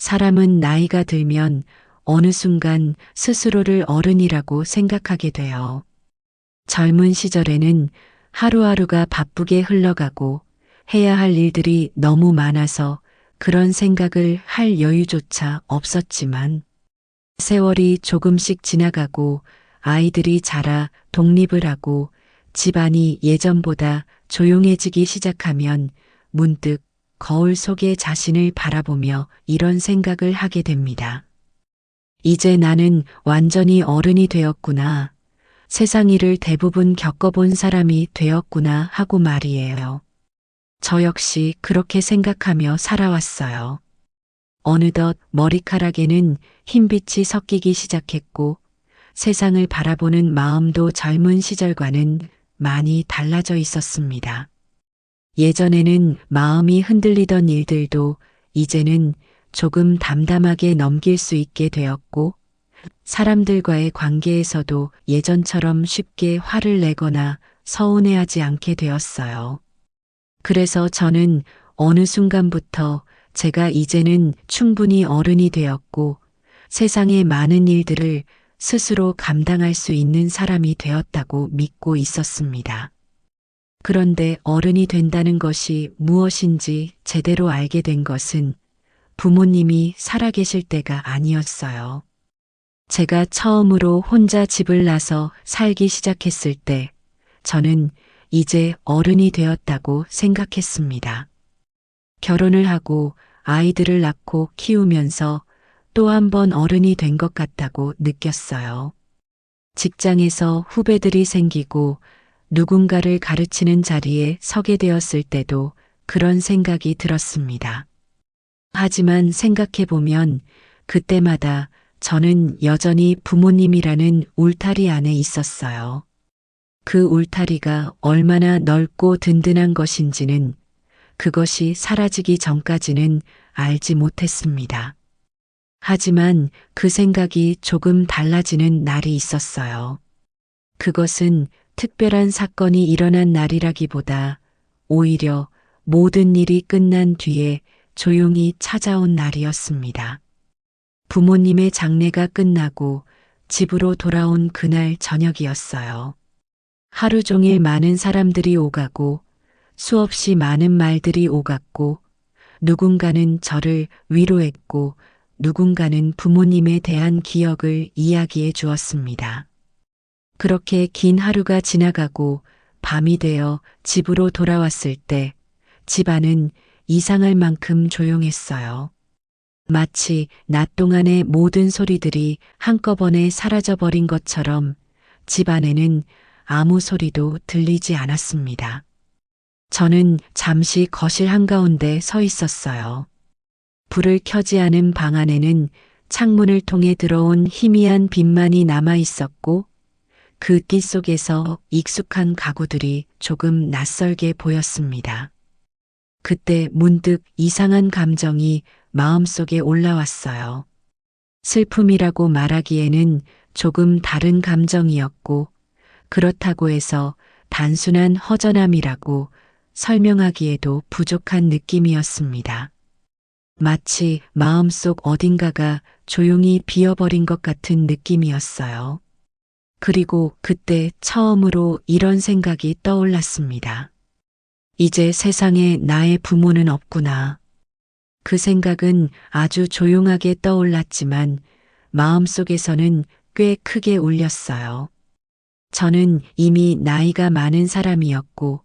사람은 나이가 들면 어느 순간 스스로를 어른이라고 생각하게 돼요. 젊은 시절에는 하루하루가 바쁘게 흘러가고 해야 할 일들이 너무 많아서 그런 생각을 할 여유조차 없었지만 세월이 조금씩 지나가고 아이들이 자라 독립을 하고 집안이 예전보다 조용해지기 시작하면 문득 거울 속의 자신을 바라보며 이런 생각을 하게 됩니다. 이제 나는 완전히 어른이 되었구나. 세상 일을 대부분 겪어본 사람이 되었구나 하고 말이에요. 저 역시 그렇게 생각하며 살아왔어요. 어느덧 머리카락에는 흰빛이 섞이기 시작했고 세상을 바라보는 마음도 젊은 시절과는 많이 달라져 있었습니다. 예전에는 마음이 흔들리던 일들도 이제는 조금 담담하게 넘길 수 있게 되었고 사람들과의 관계에서도 예전처럼 쉽게 화를 내거나 서운해하지 않게 되었어요. 그래서 저는 어느 순간부터 제가 이제는 충분히 어른이 되었고 세상의 많은 일들을 스스로 감당할 수 있는 사람이 되었다고 믿고 있었습니다. 그런데 어른이 된다는 것이 무엇인지 제대로 알게 된 것은 부모님이 살아계실 때가 아니었어요. 제가 처음으로 혼자 집을 나서 살기 시작했을 때 저는 이제 어른이 되었다고 생각했습니다. 결혼을 하고 아이들을 낳고 키우면서 또 한 번 어른이 된 것 같다고 느꼈어요. 직장에서 후배들이 생기고 누군가를 가르치는 자리에 서게 되었을 때도 그런 생각이 들었습니다. 하지만 생각해보면 그때마다 저는 여전히 부모님이라는 울타리 안에 있었어요. 그 울타리가 얼마나 넓고 든든한 것인지는 그것이 사라지기 전까지는 알지 못했습니다. 하지만 그 생각이 조금 달라지는 날이 있었어요. 그것은 특별한 사건이 일어난 날이라기보다 오히려 모든 일이 끝난 뒤에 조용히 찾아온 날이었습니다. 부모님의 장례가 끝나고 집으로 돌아온 그날 저녁이었어요. 하루 종일 많은 사람들이 오가고 수없이 많은 말들이 오갔고 누군가는 저를 위로했고 누군가는 부모님에 대한 기억을 이야기해 주었습니다. 그렇게 긴 하루가 지나가고 밤이 되어 집으로 돌아왔을 때 집안은 이상할 만큼 조용했어요. 마치 낮 동안의 모든 소리들이 한꺼번에 사라져버린 것처럼 집안에는 아무 소리도 들리지 않았습니다. 저는 잠시 거실 한가운데 서 있었어요. 불을 켜지 않은 방 안에는 창문을 통해 들어온 희미한 빛만이 남아 있었고 그 띠 속에서 익숙한 가구들이 조금 낯설게 보였습니다. 그때 문득 이상한 감정이 마음속에 올라왔어요. 슬픔이라고 말하기에는 조금 다른 감정이었고 그렇다고 해서 단순한 허전함이라고 설명하기에도 부족한 느낌이었습니다. 마치 마음속 어딘가가 조용히 비어버린 것 같은 느낌이었어요. 그리고 그때 처음으로 이런 생각이 떠올랐습니다. 이제 세상에 나의 부모는 없구나. 그 생각은 아주 조용하게 떠올랐지만 마음속에서는 꽤 크게 울렸어요. 저는 이미 나이가 많은 사람이었고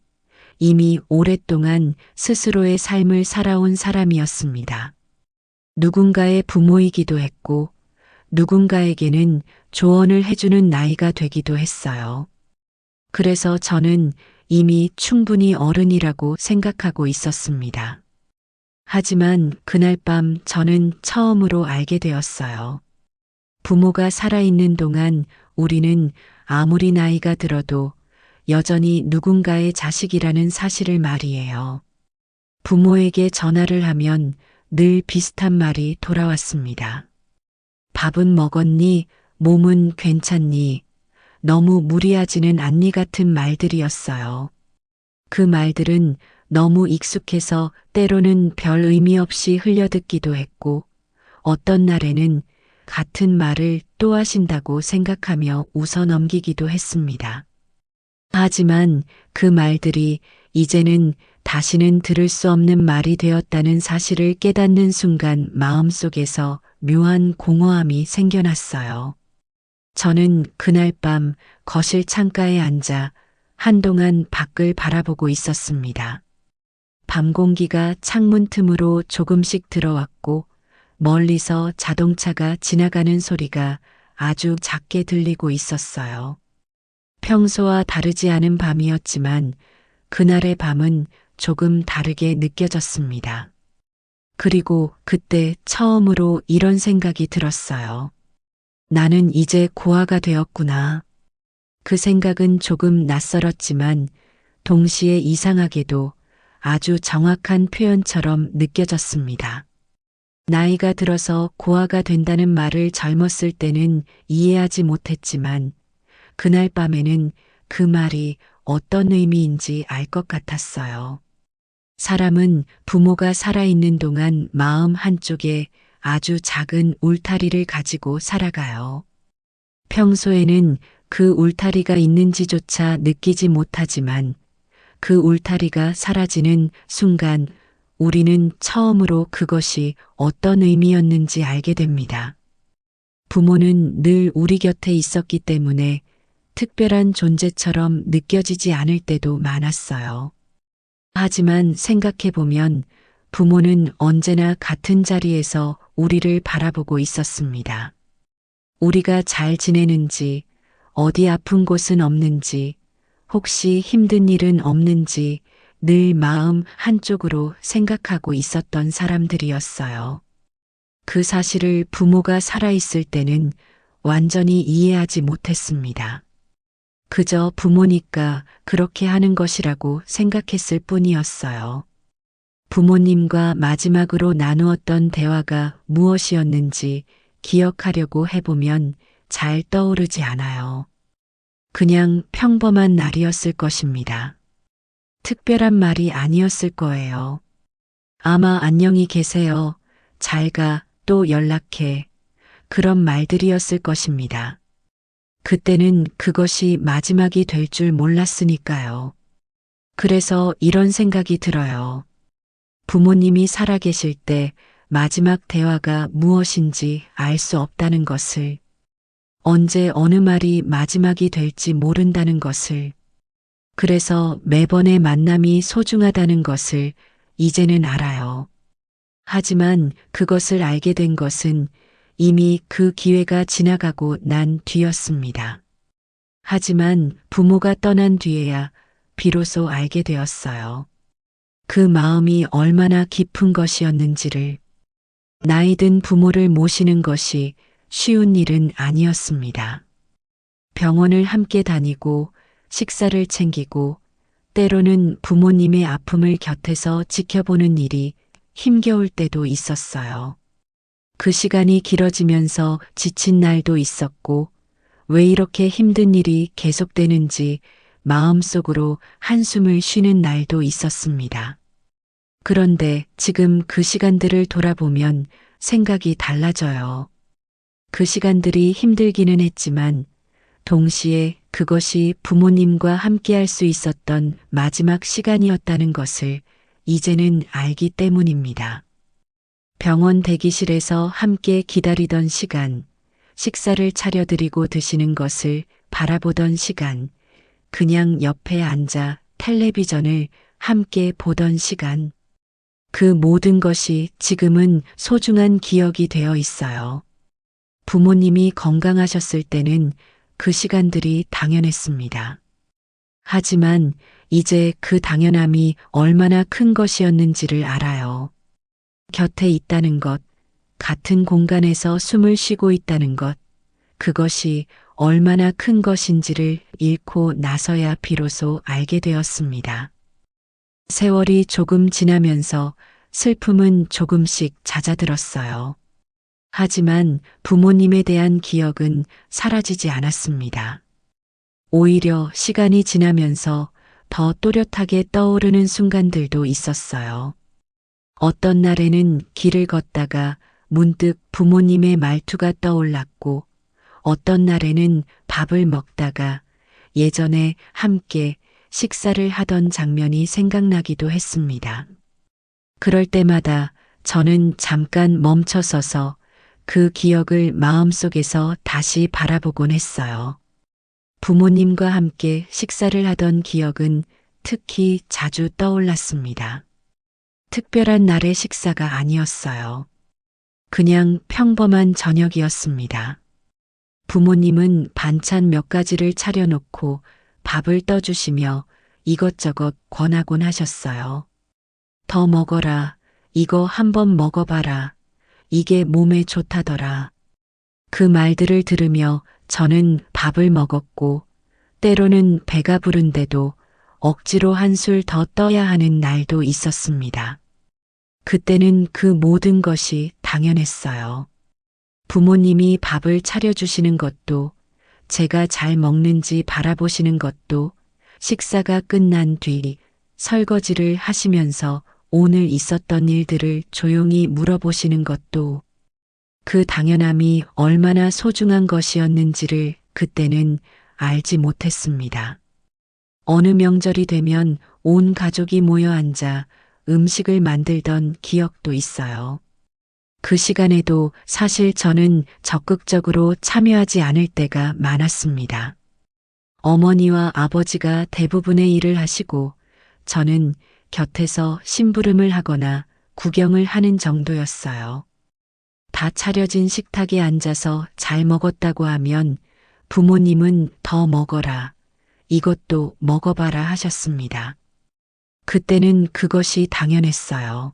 이미 오랫동안 스스로의 삶을 살아온 사람이었습니다. 누군가의 부모이기도 했고 누군가에게는 조언을 해주는 나이가 되기도 했어요. 그래서 저는 이미 충분히 어른이라고 생각하고 있었습니다. 하지만 그날 밤 저는 처음으로 알게 되었어요. 부모가 살아있는 동안 우리는 아무리 나이가 들어도 여전히 누군가의 자식이라는 사실을 말이에요. 부모에게 전화를 하면 늘 비슷한 말이 돌아왔습니다. 밥은 먹었니? 몸은 괜찮니? 너무 무리하지는 않니? 같은 말들이었어요. 그 말들은 너무 익숙해서 때로는 별 의미 없이 흘려듣기도 했고 어떤 날에는 같은 말을 또 하신다고 생각하며 웃어 넘기기도 했습니다. 하지만 그 말들이 이제는 다시는 들을 수 없는 말이 되었다는 사실을 깨닫는 순간 마음속에서 묘한 공허함이 생겨났어요. 저는 그날 밤 거실 창가에 앉아 한동안 밖을 바라보고 있었습니다. 밤 공기가 창문 틈으로 조금씩 들어왔고 멀리서 자동차가 지나가는 소리가 아주 작게 들리고 있었어요. 평소와 다르지 않은 밤이었지만 그날의 밤은 조금 다르게 느껴졌습니다. 그리고 그때 처음으로 이런 생각이 들었어요. 나는 이제 고아가 되었구나. 그 생각은 조금 낯설었지만 동시에 이상하게도 아주 정확한 표현처럼 느껴졌습니다. 나이가 들어서 고아가 된다는 말을 젊었을 때는 이해하지 못했지만 그날 밤에는 그 말이 어떤 의미인지 알 것 같았어요. 사람은 부모가 살아있는 동안 마음 한쪽에 아주 작은 울타리를 가지고 살아가요. 평소에는 그 울타리가 있는지조차 느끼지 못하지만 그 울타리가 사라지는 순간 우리는 처음으로 그것이 어떤 의미였는지 알게 됩니다. 부모는 늘 우리 곁에 있었기 때문에 특별한 존재처럼 느껴지지 않을 때도 많았어요. 하지만 생각해보면 부모는 언제나 같은 자리에서 우리를 바라보고 있었습니다. 우리가 잘 지내는지, 어디 아픈 곳은 없는지, 혹시 힘든 일은 없는지 늘 마음 한쪽으로 생각하고 있었던 사람들이었어요. 그 사실을 부모가 살아있을 때는 완전히 이해하지 못했습니다. 그저 부모니까 그렇게 하는 것이라고 생각했을 뿐이었어요. 부모님과 마지막으로 나누었던 대화가 무엇이었는지 기억하려고 해보면 잘 떠오르지 않아요. 그냥 평범한 날이었을 것입니다. 특별한 말이 아니었을 거예요. 아마 안녕히 계세요. 잘 가, 또 연락해. 그런 말들이었을 것입니다. 그때는 그것이 마지막이 될 줄 몰랐으니까요. 그래서 이런 생각이 들어요. 부모님이 살아계실 때 마지막 대화가 무엇인지 알 수 없다는 것을, 언제 어느 말이 마지막이 될지 모른다는 것을, 그래서 매번의 만남이 소중하다는 것을 이제는 알아요. 하지만 그것을 알게 된 것은 이미 그 기회가 지나가고 난 뒤였습니다. 하지만 부모가 떠난 뒤에야 비로소 알게 되었어요. 그 마음이 얼마나 깊은 것이었는지를. 나이 든 부모를 모시는 것이 쉬운 일은 아니었습니다. 병원을 함께 다니고 식사를 챙기고 때로는 부모님의 아픔을 곁에서 지켜보는 일이 힘겨울 때도 있었어요. 그 시간이 길어지면서 지친 날도 있었고 왜 이렇게 힘든 일이 계속되는지 마음속으로 한숨을 쉬는 날도 있었습니다. 그런데 지금 그 시간들을 돌아보면 생각이 달라져요. 그 시간들이 힘들기는 했지만 동시에 그것이 부모님과 함께할 수 있었던 마지막 시간이었다는 것을 이제는 알기 때문입니다. 병원 대기실에서 함께 기다리던 시간, 식사를 차려드리고 드시는 것을 바라보던 시간, 그냥 옆에 앉아 텔레비전을 함께 보던 시간, 그 모든 것이 지금은 소중한 기억이 되어 있어요. 부모님이 건강하셨을 때는 그 시간들이 당연했습니다. 하지만 이제 그 당연함이 얼마나 큰 것이었는지를 알아요. 곁에 있다는 것, 같은 공간에서 숨을 쉬고 있다는 것, 그것이 얼마나 큰 것인지를 잃고 나서야 비로소 알게 되었습니다. 세월이 조금 지나면서 슬픔은 조금씩 잦아들었어요. 하지만 부모님에 대한 기억은 사라지지 않았습니다. 오히려 시간이 지나면서 더 또렷하게 떠오르는 순간들도 있었어요. 어떤 날에는 길을 걷다가 문득 부모님의 말투가 떠올랐고 어떤 날에는 밥을 먹다가 예전에 함께 식사를 하던 장면이 생각나기도 했습니다. 그럴 때마다 저는 잠깐 멈춰서서 그 기억을 마음속에서 다시 바라보곤 했어요. 부모님과 함께 식사를 하던 기억은 특히 자주 떠올랐습니다. 특별한 날의 식사가 아니었어요. 그냥 평범한 저녁이었습니다. 부모님은 반찬 몇 가지를 차려놓고 밥을 떠주시며 이것저것 권하곤 하셨어요. 더 먹어라. 이거 한번 먹어봐라. 이게 몸에 좋다더라. 그 말들을 들으며 저는 밥을 먹었고 때로는 배가 부른데도 억지로 한술 더 떠야 하는 날도 있었습니다. 그때는 그 모든 것이 당연했어요. 부모님이 밥을 차려주시는 것도, 제가 잘 먹는지 바라보시는 것도, 식사가 끝난 뒤 설거지를 하시면서 오늘 있었던 일들을 조용히 물어보시는 것도, 그 당연함이 얼마나 소중한 것이었는지를 그때는 알지 못했습니다. 어느 명절이 되면 온 가족이 모여 앉아 음식을 만들던 기억도 있어요. 그 시간에도 사실 저는 적극적으로 참여하지 않을 때가 많았습니다. 어머니와 아버지가 대부분의 일을 하시고 저는 곁에서 심부름을 하거나 구경을 하는 정도였어요. 다 차려진 식탁에 앉아서 잘 먹었다고 하면 부모님은 더 먹어라, 이것도 먹어봐라 하셨습니다. 그때는 그것이 당연했어요.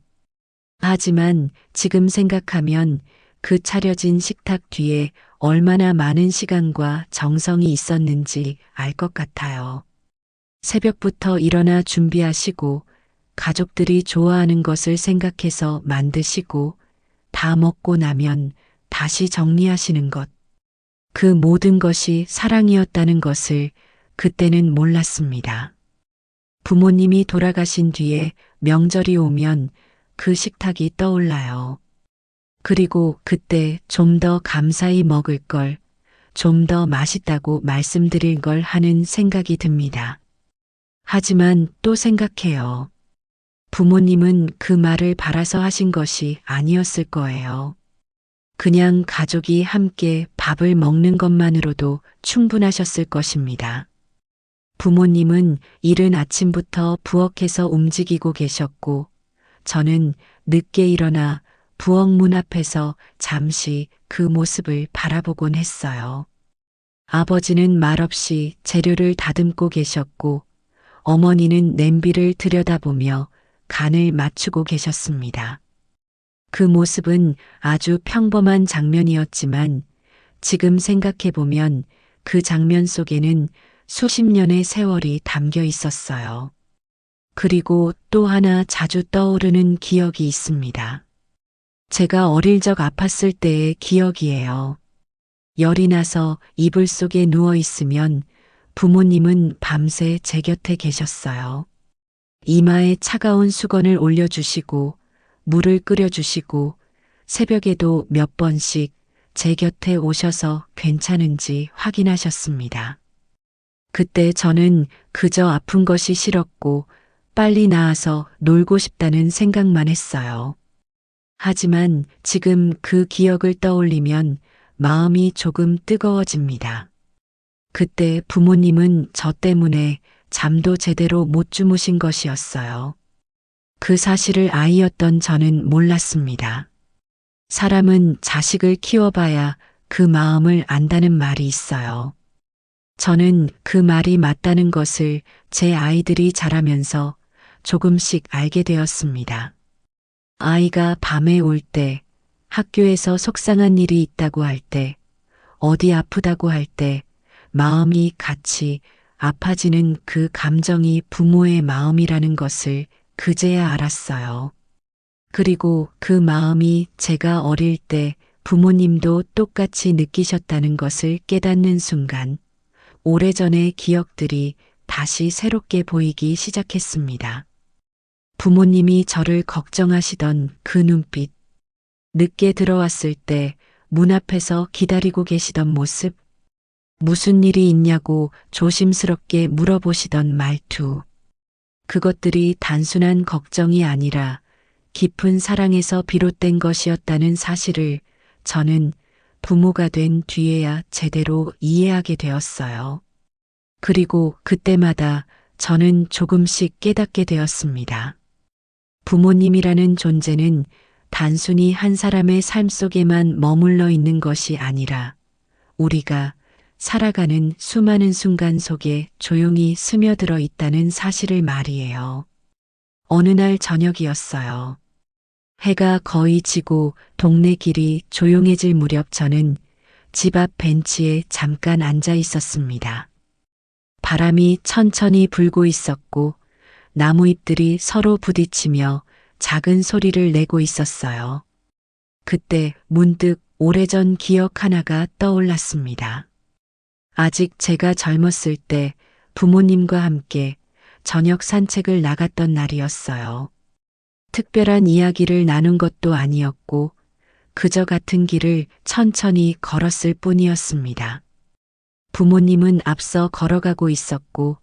하지만 지금 생각하면 그 차려진 식탁 뒤에 얼마나 많은 시간과 정성이 있었는지 알 것 같아요. 새벽부터 일어나 준비하시고 가족들이 좋아하는 것을 생각해서 만드시고 다 먹고 나면 다시 정리하시는 것. 그 모든 것이 사랑이었다는 것을 그때는 몰랐습니다. 부모님이 돌아가신 뒤에 명절이 오면 그 식탁이 떠올라요. 그리고 그때 좀 더 감사히 먹을 걸, 좀 더 맛있다고 말씀드릴 걸 하는 생각이 듭니다. 하지만 또 생각해요. 부모님은 그 말을 바라서 하신 것이 아니었을 거예요. 그냥 가족이 함께 밥을 먹는 것만으로도 충분하셨을 것입니다. 부모님은 이른 아침부터 부엌에서 움직이고 계셨고, 저는 늦게 일어나 부엌 문 앞에서 잠시 그 모습을 바라보곤 했어요. 아버지는 말없이 재료를 다듬고 계셨고, 어머니는 냄비를 들여다보며 간을 맞추고 계셨습니다. 그 모습은 아주 평범한 장면이었지만 지금 생각해보면 그 장면 속에는 수십 년의 세월이 담겨 있었어요. 그리고 또 하나 자주 떠오르는 기억이 있습니다. 제가 어릴 적 아팠을 때의 기억이에요. 열이 나서 이불 속에 누워 있으면 부모님은 밤새 제 곁에 계셨어요. 이마에 차가운 수건을 올려주시고 물을 끓여주시고 새벽에도 몇 번씩 제 곁에 오셔서 괜찮은지 확인하셨습니다. 그때 저는 그저 아픈 것이 싫었고 빨리 나아서 놀고 싶다는 생각만 했어요. 하지만 지금 그 기억을 떠올리면 마음이 조금 뜨거워집니다. 그때 부모님은 저 때문에 잠도 제대로 못 주무신 것이었어요. 그 사실을 아이였던 저는 몰랐습니다. 사람은 자식을 키워봐야 그 마음을 안다는 말이 있어요. 저는 그 말이 맞다는 것을 제 아이들이 자라면서 조금씩 알게 되었습니다. 아이가 밤에 올 때, 학교에서 속상한 일이 있다고 할 때, 어디 아프다고 할 때, 마음이 같이 아파지는 그 감정이 부모의 마음이라는 것을 그제야 알았어요. 그리고 그 마음이 제가 어릴 때 부모님도 똑같이 느끼셨다는 것을 깨닫는 순간, 오래전의 기억들이 다시 새롭게 보이기 시작했습니다. 부모님이 저를 걱정하시던 그 눈빛, 늦게 들어왔을 때 문 앞에서 기다리고 계시던 모습, 무슨 일이 있냐고 조심스럽게 물어보시던 말투. 그것들이 단순한 걱정이 아니라 깊은 사랑에서 비롯된 것이었다는 사실을 저는 부모가 된 뒤에야 제대로 이해하게 되었어요. 그리고 그때마다 저는 조금씩 깨닫게 되었습니다. 부모님이라는 존재는 단순히 한 사람의 삶 속에만 머물러 있는 것이 아니라 우리가 살아가는 수많은 순간 속에 조용히 스며들어 있다는 사실을 말이에요. 어느 날 저녁이었어요. 해가 거의 지고 동네 길이 조용해질 무렵 저는 집 앞 벤치에 잠깐 앉아 있었습니다. 바람이 천천히 불고 있었고 나무잎들이 서로 부딪히며 작은 소리를 내고 있었어요. 그때 문득 오래전 기억 하나가 떠올랐습니다. 아직 제가 젊었을 때 부모님과 함께 저녁 산책을 나갔던 날이었어요. 특별한 이야기를 나눈 것도 아니었고 그저 같은 길을 천천히 걸었을 뿐이었습니다. 부모님은 앞서 걸어가고 있었고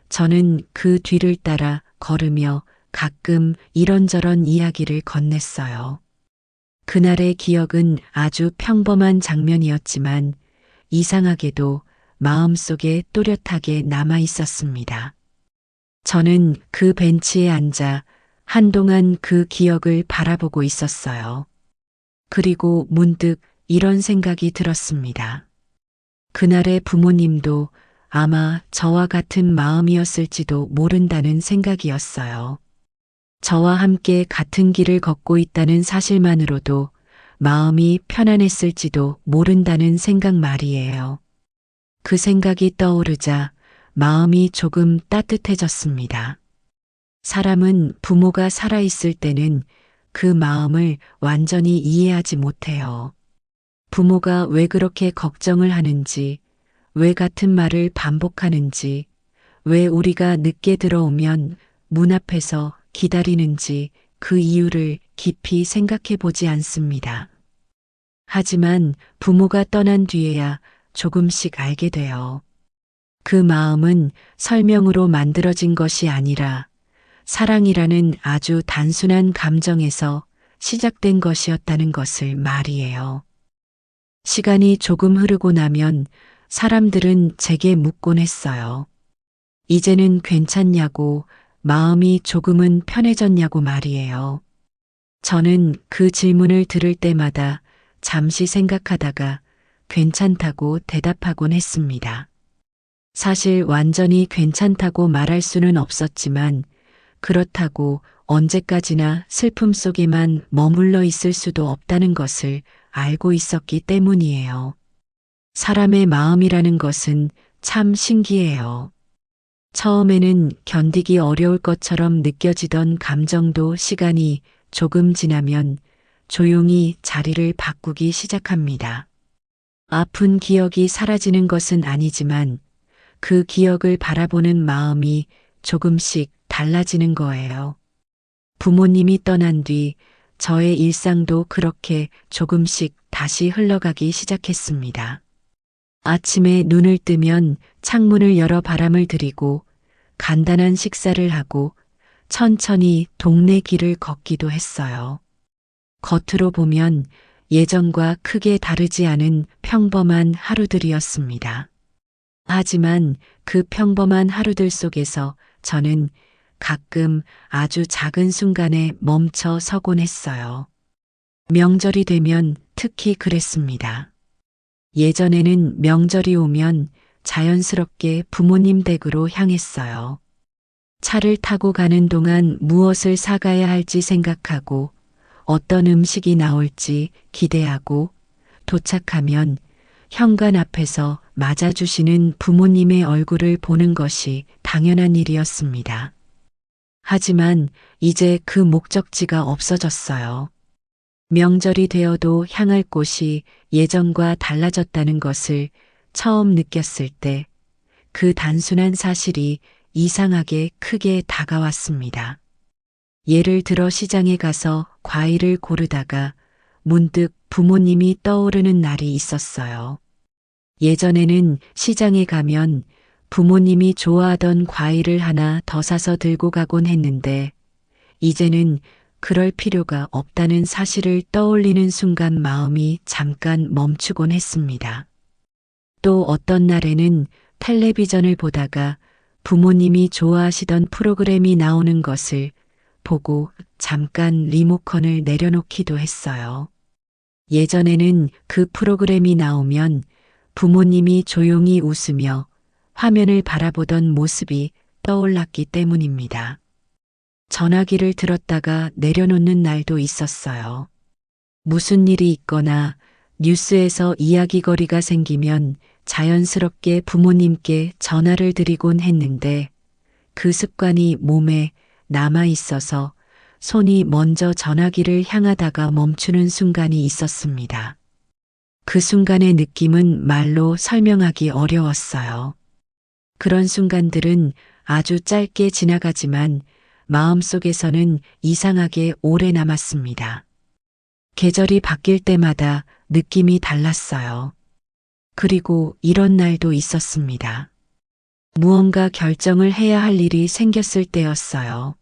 저는 그 뒤를 따라 걸으며 가끔 이런저런 이야기를 건넸어요. 그날의 기억은 아주 평범한 장면이었지만 이상하게도 마음속에 또렷하게 남아 있었습니다. 저는 그 벤치에 앉아 한동안 그 기억을 바라보고 있었어요. 그리고 문득 이런 생각이 들었습니다. 그날의 부모님도 아마 저와 같은 마음이었을지도 모른다는 생각이었어요. 저와 함께 같은 길을 걷고 있다는 사실만으로도 마음이 편안했을지도 모른다는 생각 말이에요. 그 생각이 떠오르자 마음이 조금 따뜻해졌습니다. 사람은 부모가 살아있을 때는 그 마음을 완전히 이해하지 못해요. 부모가 왜 그렇게 걱정을 하는지, 왜 같은 말을 반복하는지, 왜 우리가 늦게 들어오면 문 앞에서 기다리는지 그 이유를 깊이 생각해 보지 않습니다. 하지만 부모가 떠난 뒤에야 조금씩 알게 돼요. 그 마음은 설명으로 만들어진 것이 아니라 사랑이라는 아주 단순한 감정에서 시작된 것이었다는 것을 말이에요. 시간이 조금 흐르고 나면 사람들은 제게 묻곤 했어요. 이제는 괜찮냐고, 마음이 조금은 편해졌냐고 말이에요. 저는 그 질문을 들을 때마다 잠시 생각하다가 괜찮다고 대답하곤 했습니다. 사실 완전히 괜찮다고 말할 수는 없었지만 그렇다고 언제까지나 슬픔 속에만 머물러 있을 수도 없다는 것을 알고 있었기 때문이에요. 사람의 마음이라는 것은 참 신기해요. 처음에는 견디기 어려울 것처럼 느껴지던 감정도 시간이 조금 지나면 조용히 자리를 바꾸기 시작합니다. 아픈 기억이 사라지는 것은 아니지만 그 기억을 바라보는 마음이 조금씩 달라지는 거예요. 부모님이 떠난 뒤 저의 일상도 그렇게 조금씩 다시 흘러가기 시작했습니다. 아침에 눈을 뜨면 창문을 열어 바람을 들이고 간단한 식사를 하고 천천히 동네 길을 걷기도 했어요. 겉으로 보면 예전과 크게 다르지 않은 평범한 하루들이었습니다. 하지만 그 평범한 하루들 속에서 저는 가끔 아주 작은 순간에 멈춰 서곤 했어요. 명절이 되면 특히 그랬습니다. 예전에는 명절이 오면 자연스럽게 부모님 댁으로 향했어요. 차를 타고 가는 동안 무엇을 사가야 할지 생각하고 어떤 음식이 나올지 기대하고 도착하면 현관 앞에서 맞아주시는 부모님의 얼굴을 보는 것이 당연한 일이었습니다. 하지만 이제 그 목적지가 없어졌어요. 명절이 되어도 향할 곳이 예전과 달라졌다는 것을 처음 느꼈을 때 그 단순한 사실이 이상하게 크게 다가왔습니다. 예를 들어 시장에 가서 과일을 고르다가 문득 부모님이 떠오르는 날이 있었어요. 예전에는 시장에 가면 부모님이 좋아하던 과일을 하나 더 사서 들고 가곤 했는데 이제는 그럴 필요가 없다는 사실을 떠올리는 순간 마음이 잠깐 멈추곤 했습니다. 또 어떤 날에는 텔레비전을 보다가 부모님이 좋아하시던 프로그램이 나오는 것을 보고 잠깐 리모컨을 내려놓기도 했어요. 예전에는 그 프로그램이 나오면 부모님이 조용히 웃으며 화면을 바라보던 모습이 떠올랐기 때문입니다. 전화기를 들었다가 내려놓는 날도 있었어요. 무슨 일이 있거나 뉴스에서 이야기거리가 생기면 자연스럽게 부모님께 전화를 드리곤 했는데 그 습관이 몸에 남아 있어서 손이 먼저 전화기를 향하다가 멈추는 순간이 있었습니다. 그 순간의 느낌은 말로 설명하기 어려웠어요. 그런 순간들은 아주 짧게 지나가지만 마음속에서는 이상하게 오래 남았습니다. 계절이 바뀔 때마다 느낌이 달랐어요. 그리고 이런 날도 있었습니다. 무언가 결정을 해야 할 일이 생겼을 때였어요.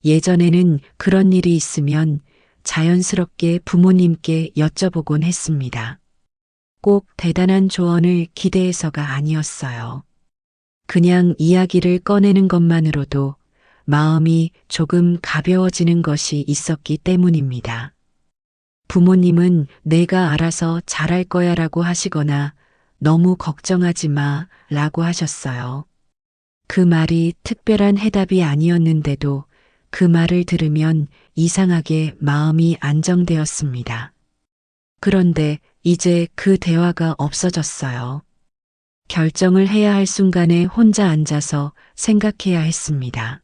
예전에는 그런 일이 있으면 자연스럽게 부모님께 여쭤보곤 했습니다. 꼭 대단한 조언을 기대해서가 아니었어요. 그냥 이야기를 꺼내는 것만으로도 마음이 조금 가벼워지는 것이 있었기 때문입니다. 부모님은 내가 알아서 잘할 거야 라고 하시거나 너무 걱정하지 마 라고 하셨어요. 그 말이 특별한 해답이 아니었는데도 그 말을 들으면 이상하게 마음이 안정되었습니다. 그런데 이제 그 대화가 없어졌어요. 결정을 해야 할 순간에 혼자 앉아서 생각해야 했습니다.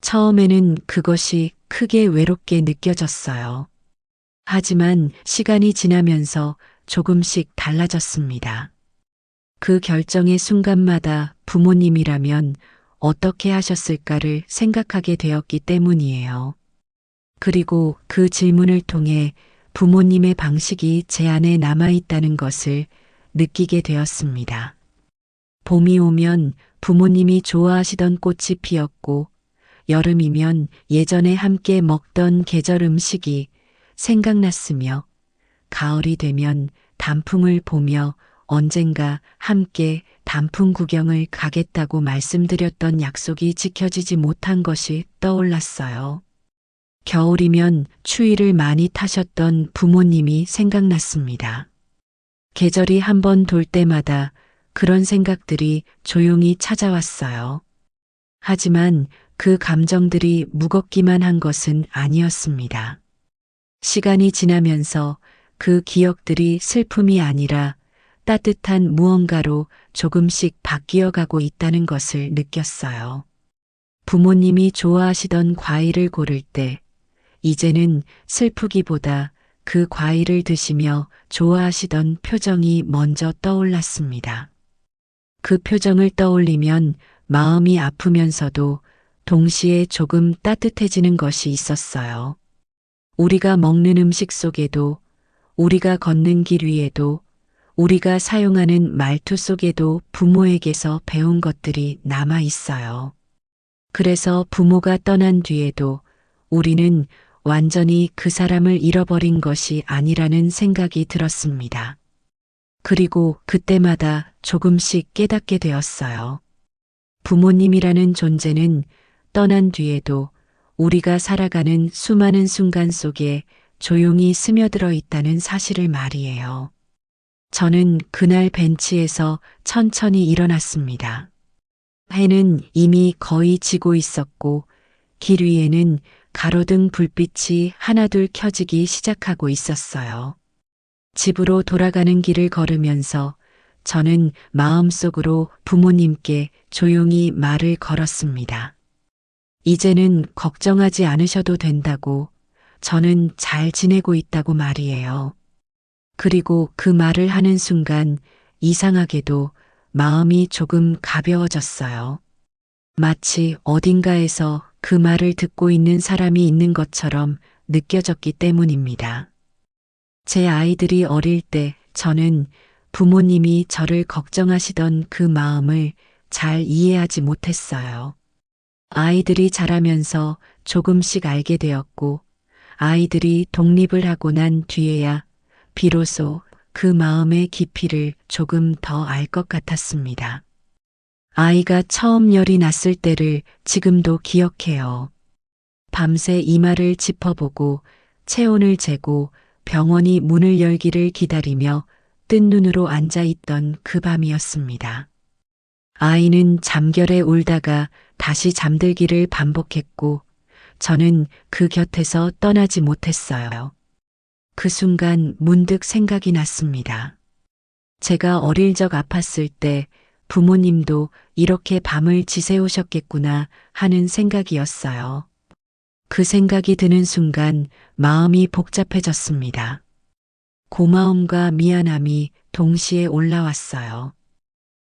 처음에는 그것이 크게 외롭게 느껴졌어요. 하지만 시간이 지나면서 조금씩 달라졌습니다. 그 결정의 순간마다 부모님이라면 어떻게 하셨을까를 생각하게 되었기 때문이에요. 그리고 그 질문을 통해 부모님의 방식이 제 안에 남아있다는 것을 느끼게 되었습니다. 봄이 오면 부모님이 좋아하시던 꽃이 피었고 여름이면 예전에 함께 먹던 계절 음식이 생각났으며 가을이 되면 단풍을 보며 언젠가 함께 단풍 구경을 가겠다고 말씀드렸던 약속이 지켜지지 못한 것이 떠올랐어요. 겨울이면 추위를 많이 타셨던 부모님이 생각났습니다. 계절이 한 번 돌 때마다 그런 생각들이 조용히 찾아왔어요. 하지만 그 감정들이 무겁기만 한 것은 아니었습니다. 시간이 지나면서 그 기억들이 슬픔이 아니라 따뜻한 무언가로 조금씩 바뀌어 가고 있다는 것을 느꼈어요. 부모님이 좋아하시던 과일을 고를 때 이제는 슬프기보다 그 과일을 드시며 좋아하시던 표정이 먼저 떠올랐습니다. 그 표정을 떠올리면 마음이 아프면서도 동시에 조금 따뜻해지는 것이 있었어요. 우리가 먹는 음식 속에도, 우리가 걷는 길 위에도, 우리가 사용하는 말투 속에도 부모에게서 배운 것들이 남아 있어요. 그래서 부모가 떠난 뒤에도 우리는 완전히 그 사람을 잃어버린 것이 아니라는 생각이 들었습니다. 그리고 그때마다 조금씩 깨닫게 되었어요. 부모님이라는 존재는 떠난 뒤에도 우리가 살아가는 수많은 순간 속에 조용히 스며들어 있다는 사실을 말이에요. 저는 그날 벤치에서 천천히 일어났습니다. 해는 이미 거의 지고 있었고 길 위에는 가로등 불빛이 하나둘 켜지기 시작하고 있었어요. 집으로 돌아가는 길을 걸으면서 저는 마음속으로 부모님께 조용히 말을 걸었습니다. 이제는 걱정하지 않으셔도 된다고, 저는 잘 지내고 있다고 말이에요. 그리고 그 말을 하는 순간 이상하게도 마음이 조금 가벼워졌어요. 마치 어딘가에서 그 말을 듣고 있는 사람이 있는 것처럼 느껴졌기 때문입니다. 제 아이들이 어릴 때 저는 부모님이 저를 걱정하시던 그 마음을 잘 이해하지 못했어요. 아이들이 자라면서 조금씩 알게 되었고, 아이들이 독립을 하고 난 뒤에야 비로소 그 마음의 깊이를 조금 더 알 것 같았습니다. 아이가 처음 열이 났을 때를 지금도 기억해요. 밤새 이마를 짚어보고 체온을 재고 병원이 문을 열기를 기다리며 뜬 눈으로 앉아 있던 그 밤이었습니다. 아이는 잠결에 울다가 다시 잠들기를 반복했고 저는 그 곁에서 떠나지 못했어요. 그 순간 문득 생각이 났습니다. 제가 어릴 적 아팠을 때 부모님도 이렇게 밤을 지새우셨겠구나 하는 생각이었어요. 그 생각이 드는 순간 마음이 복잡해졌습니다. 고마움과 미안함이 동시에 올라왔어요.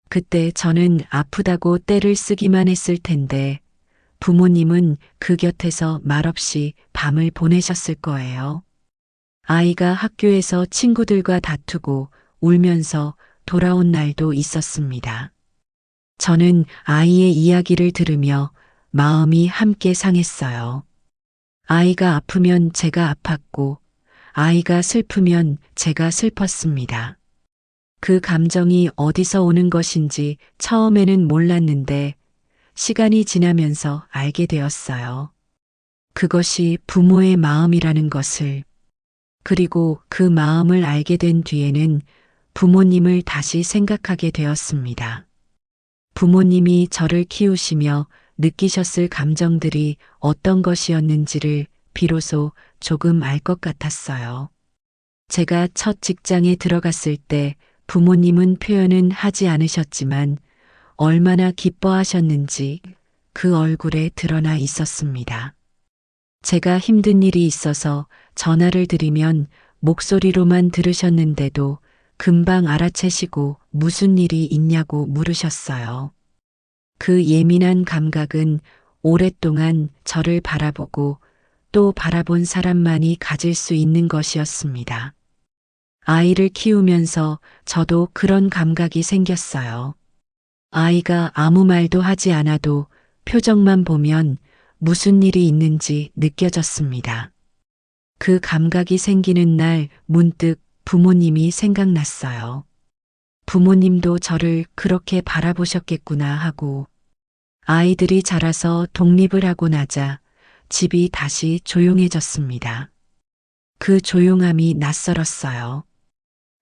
그때 저는 아프다고 떼를 쓰기만 했을 텐데 부모님은 그 곁에서 말없이 밤을 보내셨을 거예요. 아이가 학교에서 친구들과 다투고 울면서 돌아온 날도 있었습니다. 저는 아이의 이야기를 들으며 마음이 함께 상했어요. 아이가 아프면 제가 아팠고, 아이가 슬프면 제가 슬펐습니다. 그 감정이 어디서 오는 것인지 처음에는 몰랐는데, 시간이 지나면서 알게 되었어요. 그것이 부모의 마음이라는 것을. 그리고 그 마음을 알게 된 뒤에는 부모님을 다시 생각하게 되었습니다. 부모님이 저를 키우시며 느끼셨을 감정들이 어떤 것이었는지를 비로소 조금 알 것 같았어요. 제가 첫 직장에 들어갔을 때 부모님은 표현은 하지 않으셨지만 얼마나 기뻐하셨는지 그 얼굴에 드러나 있었습니다. 제가 힘든 일이 있어서 전화를 드리면 목소리로만 들으셨는데도 금방 알아채시고 무슨 일이 있냐고 물으셨어요. 그 예민한 감각은 오랫동안 저를 바라보고 또 바라본 사람만이 가질 수 있는 것이었습니다. 아이를 키우면서 저도 그런 감각이 생겼어요. 아이가 아무 말도 하지 않아도 표정만 보면 무슨 일이 있는지 느껴졌습니다. 그 감각이 생기는 날 문득 부모님이 생각났어요. 부모님도 저를 그렇게 바라보셨겠구나 하고 아이들이 자라서 독립을 하고 나자 집이 다시 조용해졌습니다. 그 조용함이 낯설었어요.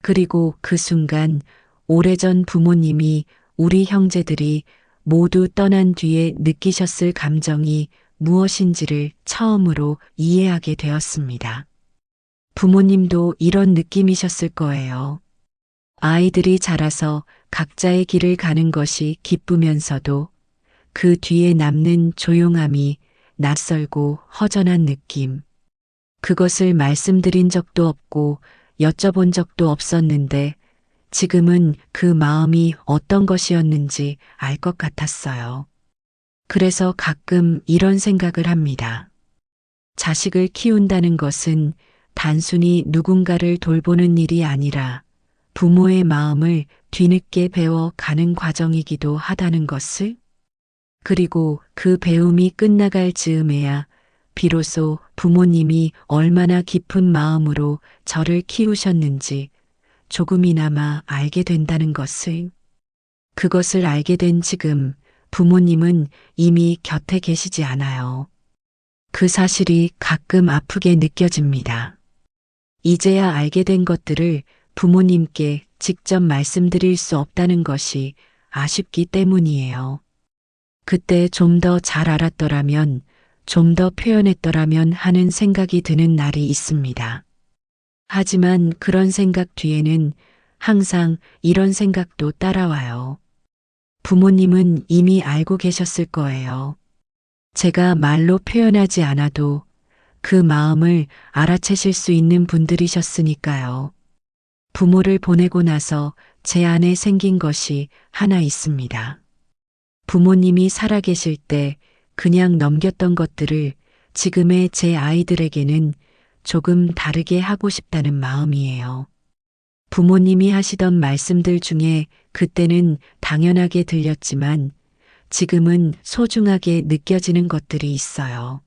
그리고 그 순간 오래전 부모님이 우리 형제들이 모두 떠난 뒤에 느끼셨을 감정이 무엇인지를 처음으로 이해하게 되었습니다. 부모님도 이런 느낌이셨을 거예요. 아이들이 자라서 각자의 길을 가는 것이 기쁘면서도 그 뒤에 남는 조용함이 낯설고 허전한 느낌. 그것을 말씀드린 적도 없고 여쭤본 적도 없었는데 지금은 그 마음이 어떤 것이었는지 알 것 같았어요. 그래서 가끔 이런 생각을 합니다. 자식을 키운다는 것은 단순히 누군가를 돌보는 일이 아니라 부모의 마음을 뒤늦게 배워 가는 과정이기도 하다는 것을, 그리고 그 배움이 끝나갈 즈음에야 비로소 부모님이 얼마나 깊은 마음으로 저를 키우셨는지 조금이나마 알게 된다는 것을, 그것을 알게 된 지금 부모님은 이미 곁에 계시지 않아요. 그 사실이 가끔 아프게 느껴집니다. 이제야 알게 된 것들을 부모님께 직접 말씀드릴 수 없다는 것이 아쉽기 때문이에요. 그때 좀 더 잘 알았더라면, 좀 더 표현했더라면 하는 생각이 드는 날이 있습니다. 하지만 그런 생각 뒤에는 항상 이런 생각도 따라와요. 부모님은 이미 알고 계셨을 거예요. 제가 말로 표현하지 않아도 그 마음을 알아채실 수 있는 분들이셨으니까요. 부모를 보내고 나서 제 안에 생긴 것이 하나 있습니다. 부모님이 살아계실 때 그냥 넘겼던 것들을 지금의 제 아이들에게는 조금 다르게 하고 싶다는 마음이에요. 부모님이 하시던 말씀들 중에 그때는 당연하게 들렸지만 지금은 소중하게 느껴지는 것들이 있어요.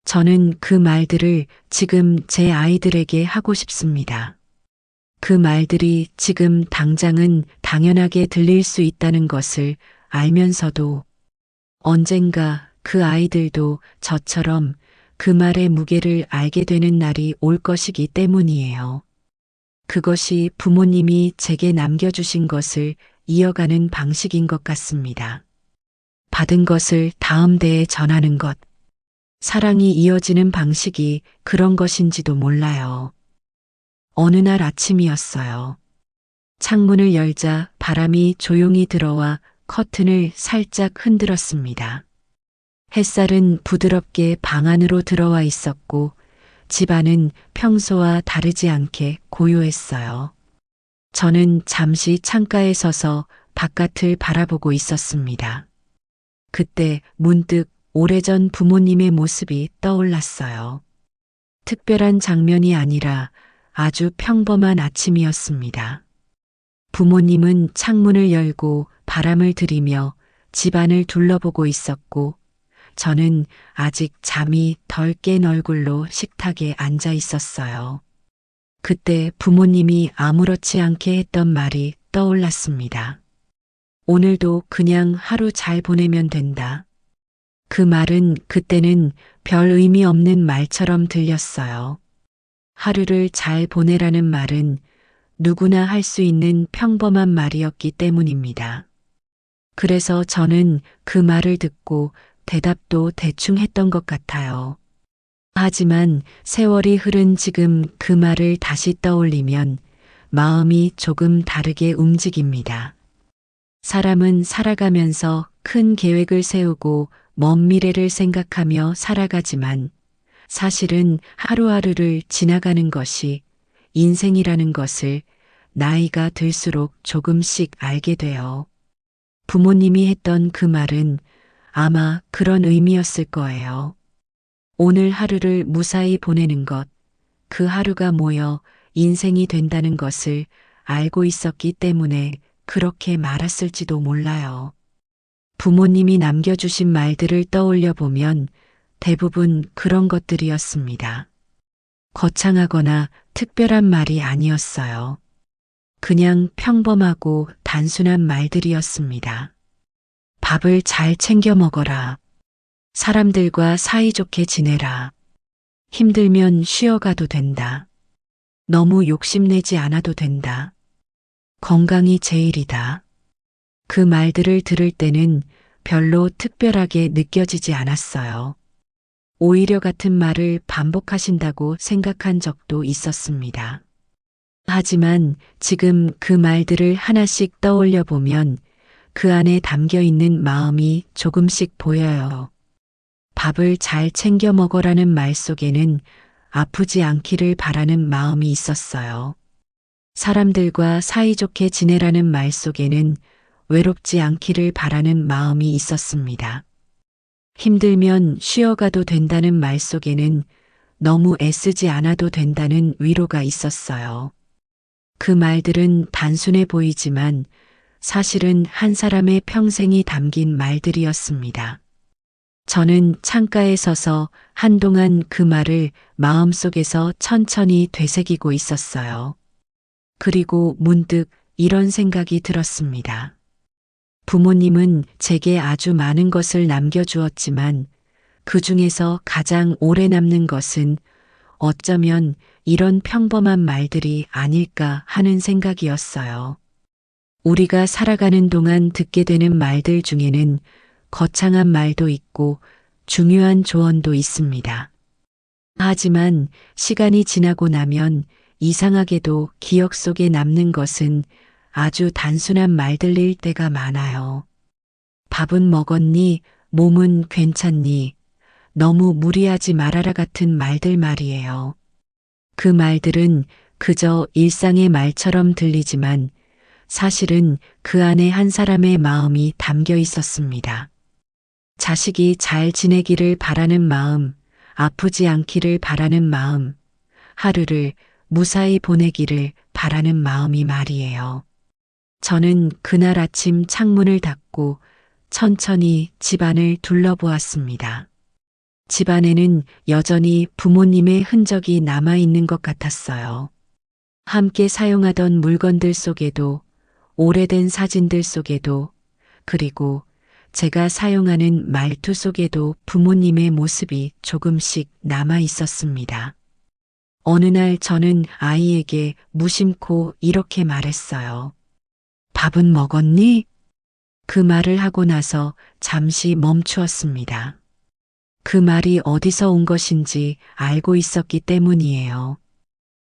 저는 그 말들을 지금 제 아이들에게 하고 싶습니다. 그 말들이 지금 당장은 당연하게 들릴 수 있다는 것을 알면서도 언젠가 그 아이들도 저처럼 그 말의 무게를 알게 되는 날이 올 것이기 때문이에요. 그것이 부모님이 제게 남겨주신 것을 이어가는 방식인 것 같습니다. 받은 것을 다음 대에 전하는 것. 사랑이 이어지는 방식이 그런 것인지도 몰라요. 어느 날 아침이었어요. 창문을 열자 바람이 조용히 들어와 커튼을 살짝 흔들었습니다. 햇살은 부드럽게 방 안으로 들어와 있었고 집안은 평소와 다르지 않게 고요했어요. 저는 잠시 창가에 서서 바깥을 바라보고 있었습니다. 그때 문득 오래전 부모님의 모습이 떠올랐어요. 특별한 장면이 아니라 아주 평범한 아침이었습니다. 부모님은 창문을 열고 바람을 들이며 집안을 둘러보고 있었고 저는 아직 잠이 덜 깬 얼굴로 식탁에 앉아 있었어요. 그때 부모님이 아무렇지 않게 했던 말이 떠올랐습니다. 오늘도 그냥 하루 잘 보내면 된다. 그 말은 그때는 별 의미 없는 말처럼 들렸어요. 하루를 잘 보내라는 말은 누구나 할 수 있는 평범한 말이었기 때문입니다. 그래서 저는 그 말을 듣고 대답도 대충 했던 것 같아요. 하지만 세월이 흐른 지금 그 말을 다시 떠올리면 마음이 조금 다르게 움직입니다. 사람은 살아가면서 큰 계획을 세우고 먼 미래를 생각하며 살아가지만 사실은 하루하루를 지나가는 것이 인생이라는 것을 나이가 들수록 조금씩 알게 돼요. 부모님이 했던 그 말은 아마 그런 의미였을 거예요. 오늘 하루를 무사히 보내는 것, 그 하루가 모여 인생이 된다는 것을 알고 있었기 때문에 그렇게 말았을지도 몰라요. 부모님이 남겨주신 말들을 떠올려 보면 대부분 그런 것들이었습니다. 거창하거나 특별한 말이 아니었어요. 그냥 평범하고 단순한 말들이었습니다. 밥을 잘 챙겨 먹어라. 사람들과 사이좋게 지내라. 힘들면 쉬어가도 된다. 너무 욕심내지 않아도 된다. 건강이 제일이다. 그 말들을 들을 때는 별로 특별하게 느껴지지 않았어요. 오히려 같은 말을 반복하신다고 생각한 적도 있었습니다. 하지만 지금 그 말들을 하나씩 떠올려 보면 그 안에 담겨 있는 마음이 조금씩 보여요. 밥을 잘 챙겨 먹어라는 말 속에는 아프지 않기를 바라는 마음이 있었어요. 사람들과 사이좋게 지내라는 말 속에는 외롭지 않기를 바라는 마음이 있었습니다. 힘들면 쉬어가도 된다는 말 속에는 너무 애쓰지 않아도 된다는 위로가 있었어요. 그 말들은 단순해 보이지만 사실은 한 사람의 평생이 담긴 말들이었습니다. 저는 창가에 서서 한동안 그 말을 마음속에서 천천히 되새기고 있었어요. 그리고 문득 이런 생각이 들었습니다. 부모님은 제게 아주 많은 것을 남겨주었지만 그 중에서 가장 오래 남는 것은 어쩌면 이런 평범한 말들이 아닐까 하는 생각이었어요. 우리가 살아가는 동안 듣게 되는 말들 중에는 거창한 말도 있고 중요한 조언도 있습니다. 하지만 시간이 지나고 나면 이상하게도 기억 속에 남는 것은 아주 단순한 말들일 때가 많아요. 밥은 먹었니? 몸은 괜찮니? 너무 무리하지 말아라 같은 말들 말이에요. 그 말들은 그저 일상의 말처럼 들리지만 사실은 그 안에 한 사람의 마음이 담겨 있었습니다. 자식이 잘 지내기를 바라는 마음, 아프지 않기를 바라는 마음, 하루를 무사히 보내기를 바라는 마음이 말이에요. 저는 그날 아침 창문을 닫고 천천히 집안을 둘러보았습니다. 집안에는 여전히 부모님의 흔적이 남아있는 것 같았어요. 함께 사용하던 물건들 속에도, 오래된 사진들 속에도, 그리고 제가 사용하는 말투 속에도 부모님의 모습이 조금씩 남아 있었습니다. 어느 날 저는 아이에게 무심코 이렇게 말했어요. 밥은 먹었니? 그 말을 하고 나서 잠시 멈추었습니다. 그 말이 어디서 온 것인지 알고 있었기 때문이에요.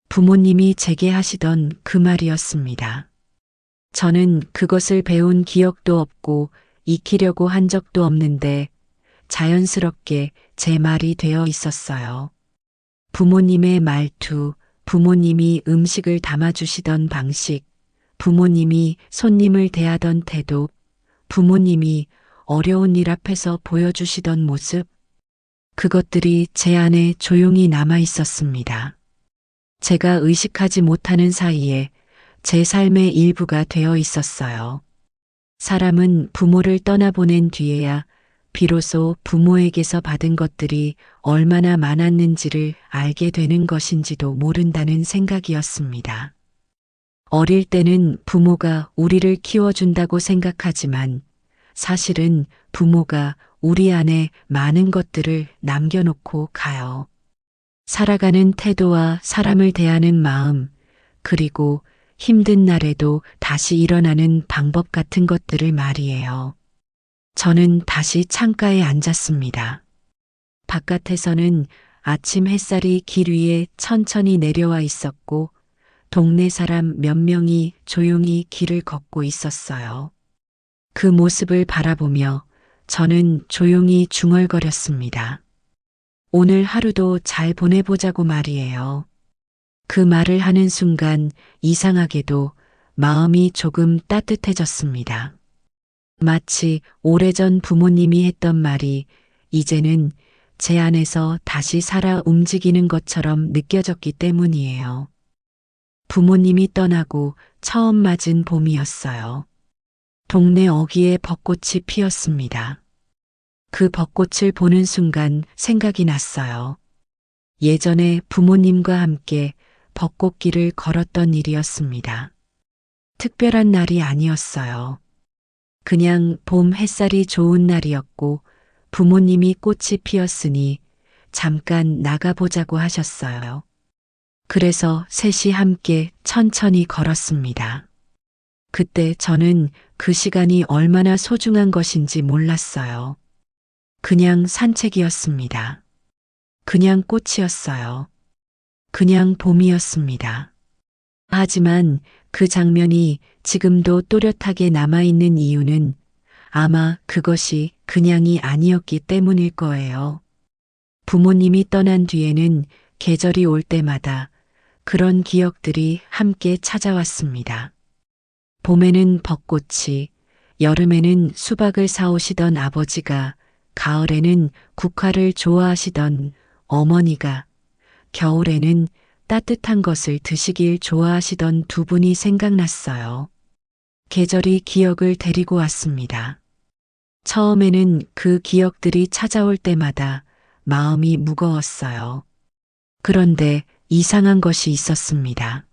부모님이 제게 하시던 그 말이었습니다. 저는 그것을 배운 기억도 없고 익히려고 한 적도 없는데 자연스럽게 제 말이 되어 있었어요. 부모님의 말투, 부모님이 음식을 담아주시던 방식, 부모님이 손님을 대하던 태도, 부모님이 어려운 일 앞에서 보여주시던 모습, 그것들이 제 안에 조용히 남아 있었습니다. 제가 의식하지 못하는 사이에 제 삶의 일부가 되어 있었어요. 사람은 부모를 떠나보낸 뒤에야 비로소 부모에게서 받은 것들이 얼마나 많았는지를 알게 되는 것인지도 모른다는 생각이었습니다. 어릴 때는 부모가 우리를 키워준다고 생각하지만 사실은 부모가 우리 안에 많은 것들을 남겨놓고 가요. 살아가는 태도와 사람을 대하는 마음, 그리고 힘든 날에도 다시 일어나는 방법 같은 것들을 말이에요. 저는 다시 창가에 앉았습니다. 바깥에서는 아침 햇살이 길 위에 천천히 내려와 있었고 동네 사람 몇 명이 조용히 길을 걷고 있었어요. 그 모습을 바라보며 저는 조용히 중얼거렸습니다. 오늘 하루도 잘 보내보자고 말이에요. 그 말을 하는 순간 이상하게도 마음이 조금 따뜻해졌습니다. 마치 오래전 부모님이 했던 말이 이제는 제 안에서 다시 살아 움직이는 것처럼 느껴졌기 때문이에요. 부모님이 떠나고 처음 맞은 봄이었어요. 동네 어귀에 벚꽃이 피었습니다. 그 벚꽃을 보는 순간 생각이 났어요. 예전에 부모님과 함께 벚꽃길을 걸었던 일이었습니다. 특별한 날이 아니었어요. 그냥 봄 햇살이 좋은 날이었고 부모님이 꽃이 피었으니 잠깐 나가보자고 하셨어요. 그래서 셋이 함께 천천히 걸었습니다. 그때 저는 그 시간이 얼마나 소중한 것인지 몰랐어요. 그냥 산책이었습니다. 그냥 꽃이었어요. 그냥 봄이었습니다. 하지만 그 장면이 지금도 또렷하게 남아있는 이유는 아마 그것이 그냥이 아니었기 때문일 거예요. 부모님이 떠난 뒤에는 계절이 올 때마다 그런 기억들이 함께 찾아왔습니다. 봄에는 벚꽃이, 여름에는 수박을 사오시던 아버지가, 가을에는 국화를 좋아하시던 어머니가, 겨울에는 따뜻한 것을 드시길 좋아하시던 두 분이 생각났어요. 계절이 기억을 데리고 왔습니다. 처음에는 그 기억들이 찾아올 때마다 마음이 무거웠어요. 그런데 이상한 것이 있었습니다.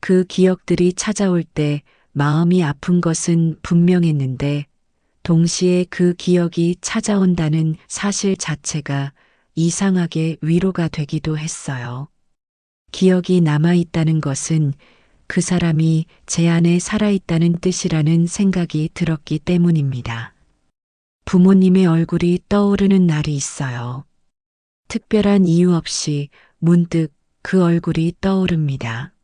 그 기억들이 찾아올 때 마음이 아픈 것은 분명했는데 동시에 그 기억이 찾아온다는 사실 자체가 이상하게 위로가 되기도 했어요. 기억이 남아있다는 것은 그 사람이 제 안에 살아있다는 뜻이라는 생각이 들었기 때문입니다. 부모님의 얼굴이 떠오르는 날이 있어요. 특별한 이유 없이 문득 그 얼굴이 떠오릅니다.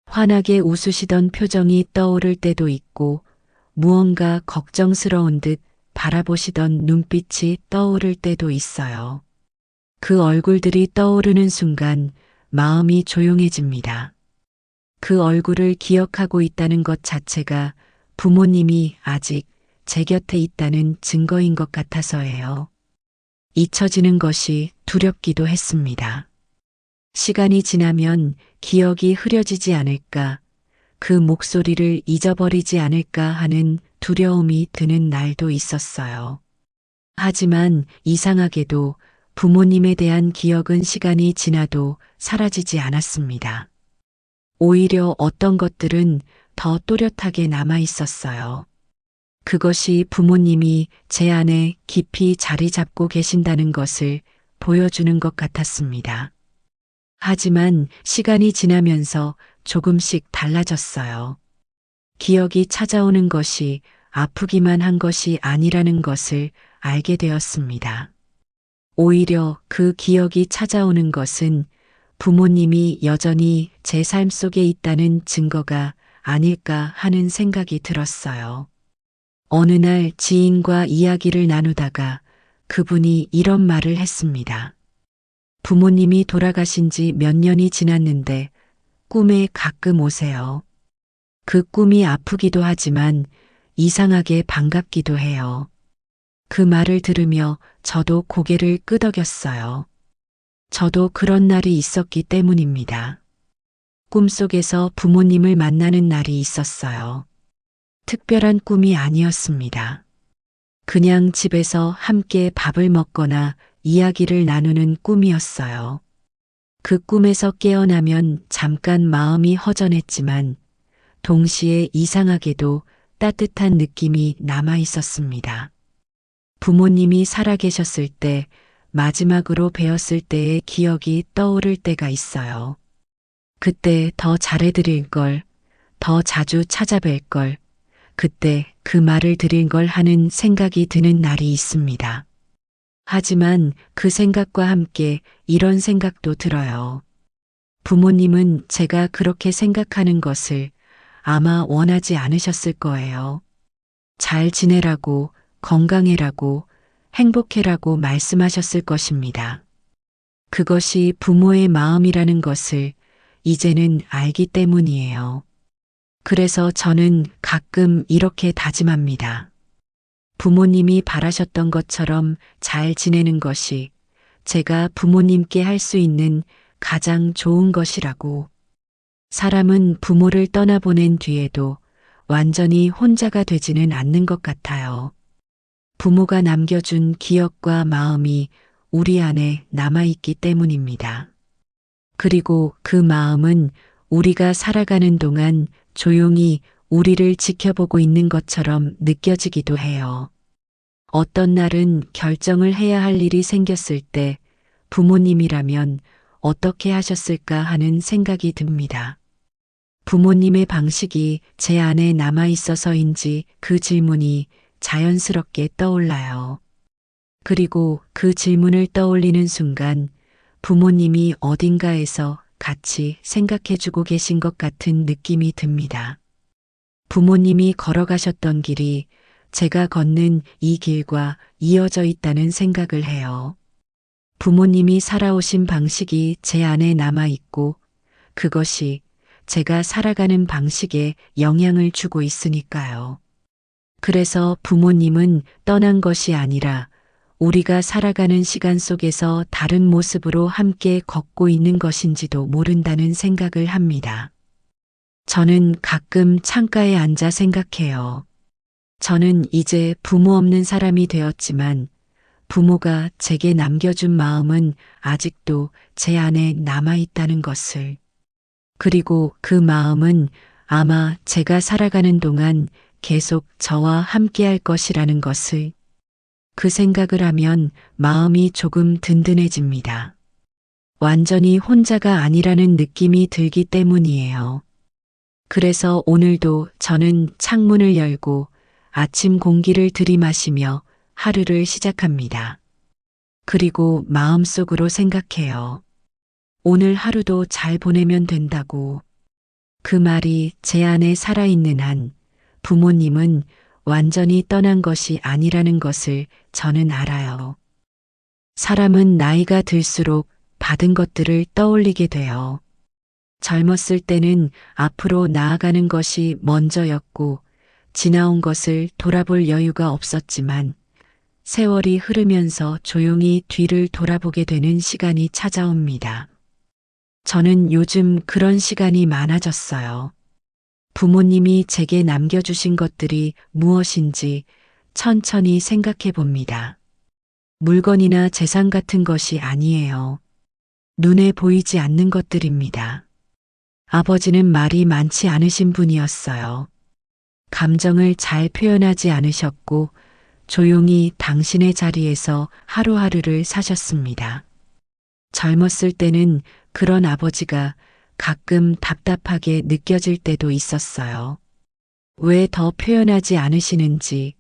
환하게 웃으시던 표정이 떠오를 때도 있고 무언가 걱정스러운 듯 바라보시던 눈빛이 떠오를 때도 있어요. 그 얼굴들이 떠오르는 순간 마음이 조용해집니다. 그 얼굴을 기억하고 있다는 것 자체가 부모님이 아직 제 곁에 있다는 증거인 것 같아서예요. 잊혀지는 것이 두렵기도 했습니다. 시간이 지나면 기억이 흐려지지 않을까, 그 목소리를 잊어버리지 않을까 하는 두려움이 드는 날도 있었어요. 하지만 이상하게도 부모님에 대한 기억은 시간이 지나도 사라지지 않았습니다. 오히려 어떤 것들은 더 또렷하게 남아 있었어요. 그것이 부모님이 제 안에 깊이 자리 잡고 계신다는 것을 보여주는 것 같았습니다. 하지만 시간이 지나면서 조금씩 달라졌어요. 기억이 찾아오는 것이 아프기만 한 것이 아니라는 것을 알게 되었습니다. 오히려 그 기억이 찾아오는 것은 부모님이 여전히 제 삶 속에 있다는 증거가 아닐까 하는 생각이 들었어요. 어느 날 지인과 이야기를 나누다가 그분이 이런 말을 했습니다. 부모님이 돌아가신 지 몇 년이 지났는데 꿈에 가끔 오세요. 그 꿈이 아프기도 하지만 이상하게 반갑기도 해요. 그 말을 들으며 저도 고개를 끄덕였어요. 저도 그런 날이 있었기 때문입니다. 꿈속에서 부모님을 만나는 날이 있었어요. 특별한 꿈이 아니었습니다. 그냥 집에서 함께 밥을 먹거나 이야기를 나누는 꿈이었어요. 그 꿈에서 깨어나면 잠깐 마음이 허전했지만 동시에 이상하게도 따뜻한 느낌이 남아 있었습니다. 부모님이 살아계셨을 때 마지막으로 뵈었을 때의 기억이 떠오를 때가 있어요. 그때 더 잘해드릴 걸, 더 자주 찾아뵐 걸, 그때 그 말을 드릴 걸 하는 생각이 드는 날이 있습니다. 하지만 그 생각과 함께 이런 생각도 들어요. 부모님은 제가 그렇게 생각하는 것을 아마 원하지 않으셨을 거예요. 잘 지내라고, 건강해라고, 행복해라고 말씀하셨을 것입니다. 그것이 부모의 마음이라는 것을 이제는 알기 때문이에요. 그래서 저는 가끔 이렇게 다짐합니다. 부모님이 바라셨던 것처럼 잘 지내는 것이 제가 부모님께 할 수 있는 가장 좋은 것이라고. 사람은 부모를 떠나보낸 뒤에도 완전히 혼자가 되지는 않는 것 같아요. 부모가 남겨준 기억과 마음이 우리 안에 남아있기 때문입니다. 그리고 그 마음은 우리가 살아가는 동안 조용히 우리를 지켜보고 있는 것처럼 느껴지기도 해요. 어떤 날은 결정을 해야 할 일이 생겼을 때 부모님이라면 어떻게 하셨을까 하는 생각이 듭니다. 부모님의 방식이 제 안에 남아 있어서인지 그 질문이 자연스럽게 떠올라요. 그리고 그 질문을 떠올리는 순간 부모님이 어딘가에서 같이 생각해주고 계신 것 같은 느낌이 듭니다. 부모님이 걸어가셨던 길이 제가 걷는 이 길과 이어져 있다는 생각을 해요. 부모님이 살아오신 방식이 제 안에 남아있고 그것이 제가 살아가는 방식에 영향을 주고 있으니까요. 그래서 부모님은 떠난 것이 아니라 우리가 살아가는 시간 속에서 다른 모습으로 함께 걷고 있는 것인지도 모른다는 생각을 합니다. 저는 가끔 창가에 앉아 생각해요. 저는 이제 부모 없는 사람이 되었지만 부모가 제게 남겨준 마음은 아직도 제 안에 남아있다는 것을. 그리고 그 마음은 아마 제가 살아가는 동안 계속 저와 함께할 것이라는 것을. 그 생각을 하면 마음이 조금 든든해집니다. 완전히 혼자가 아니라는 느낌이 들기 때문이에요. 그래서 오늘도 저는 창문을 열고 아침 공기를 들이마시며 하루를 시작합니다. 그리고 마음속으로 생각해요. 오늘 하루도 잘 보내면 된다고. 그 말이 제 안에 살아있는 한 부모님은 완전히 떠난 것이 아니라는 것을 저는 알아요. 사람은 나이가 들수록 받은 것들을 떠올리게 돼요. 젊었을 때는 앞으로 나아가는 것이 먼저였고 지나온 것을 돌아볼 여유가 없었지만 세월이 흐르면서 조용히 뒤를 돌아보게 되는 시간이 찾아옵니다. 저는 요즘 그런 시간이 많아졌어요. 부모님이 제게 남겨주신 것들이 무엇인지 천천히 생각해 봅니다. 물건이나 재산 같은 것이 아니에요. 눈에 보이지 않는 것들입니다. 아버지는 말이 많지 않으신 분이었어요. 감정을 잘 표현하지 않으셨고 조용히 당신의 자리에서 하루하루를 사셨습니다. 젊었을 때는 그런 아버지가 가끔 답답하게 느껴질 때도 있었어요. 왜 더 표현하지 않으시는지,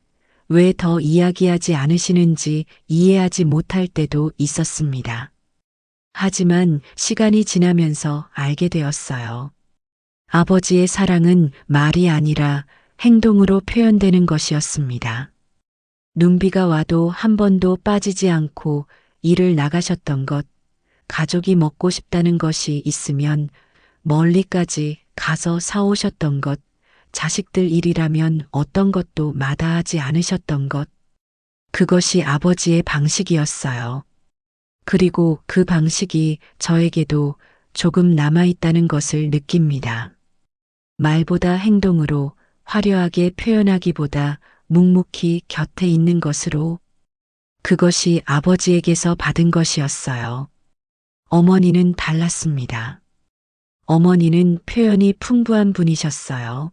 왜 더 이야기하지 않으시는지 이해하지 못할 때도 있었습니다. 하지만 시간이 지나면서 알게 되었어요. 아버지의 사랑은 말이 아니라 행동으로 표현되는 것이었습니다. 눈비가 와도 한 번도 빠지지 않고 일을 나가셨던 것, 가족이 먹고 싶다는 것이 있으면 멀리까지 가서 사오셨던 것, 자식들 일이라면 어떤 것도 마다하지 않으셨던 것, 그것이 아버지의 방식이었어요. 그리고 그 방식이 저에게도 조금 남아있다는 것을 느낍니다. 말보다 행동으로 화려하게 표현하기보다 묵묵히 곁에 있는 것으로 그것이 아버지에게서 받은 것이었어요. 어머니는 달랐습니다. 어머니는 표현이 풍부한 분이셨어요.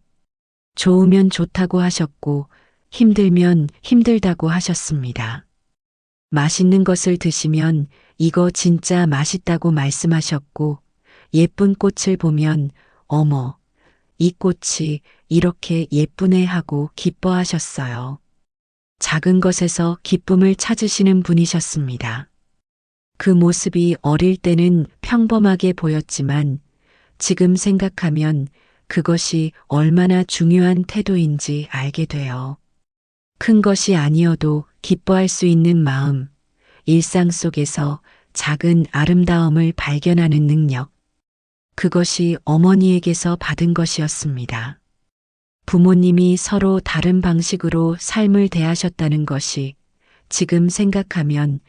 좋으면 좋다고 하셨고 힘들면 힘들다고 하셨습니다. 맛있는 것을 드시면 이거 진짜 맛있다고 말씀하셨고 예쁜 꽃을 보면 어머, 이 꽃이 이렇게 예쁘네 하고 기뻐하셨어요. 작은 것에서 기쁨을 찾으시는 분이셨습니다. 그 모습이 어릴 때는 평범하게 보였지만 지금 생각하면 그것이 얼마나 중요한 태도인지 알게 돼요. 큰 것이 아니어도 기뻐할 수 있는 마음, 일상 속에서 작은 아름다움을 발견하는 능력, 그것이 어머니에게서 받은 것이었습니다. 부모님이 서로 다른 방식으로 삶을 대하셨다는 것이 지금 생각하면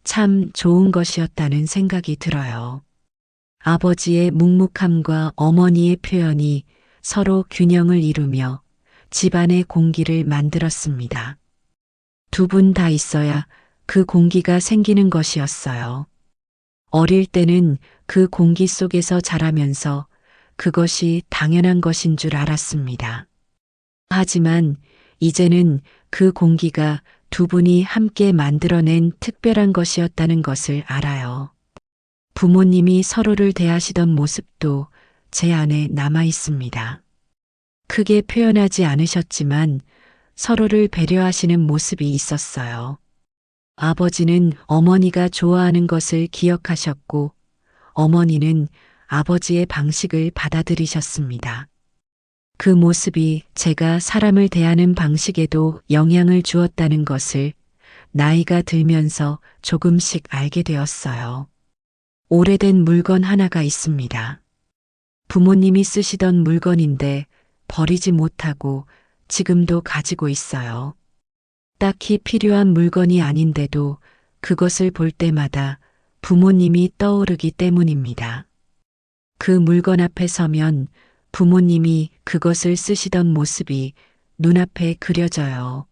참 좋은 것이었다는 생각이 들어요. 아버지의 묵묵함과 어머니의 표현이 서로 균형을 이루며 집안의 공기를 만들었습니다. 두 분 다 있어야 그 공기가 생기는 것이었어요. 어릴 때는 그 공기 속에서 자라면서 그것이 당연한 것인 줄 알았습니다. 하지만 이제는 그 공기가 두 분이 함께 만들어낸 특별한 것이었다는 것을 알아요. 부모님이 서로를 대하시던 모습도 제 안에 남아 있습니다. 크게 표현하지 않으셨지만 서로를 배려하시는 모습이 있었어요. 아버지는 어머니가 좋아하는 것을 기억하셨고 어머니는 아버지의 방식을 받아들이셨습니다. 그 모습이 제가 사람을 대하는 방식에도 영향을 주었다는 것을 나이가 들면서 조금씩 알게 되었어요. 오래된 물건 하나가 있습니다. 부모님이 쓰시던 물건인데 버리지 못하고 지금도 가지고 있어요. 딱히 필요한 물건이 아닌데도 그것을 볼 때마다 부모님이 떠오르기 때문입니다. 그 물건 앞에 서면 부모님이 그것을 쓰시던 모습이 눈앞에 그려져요.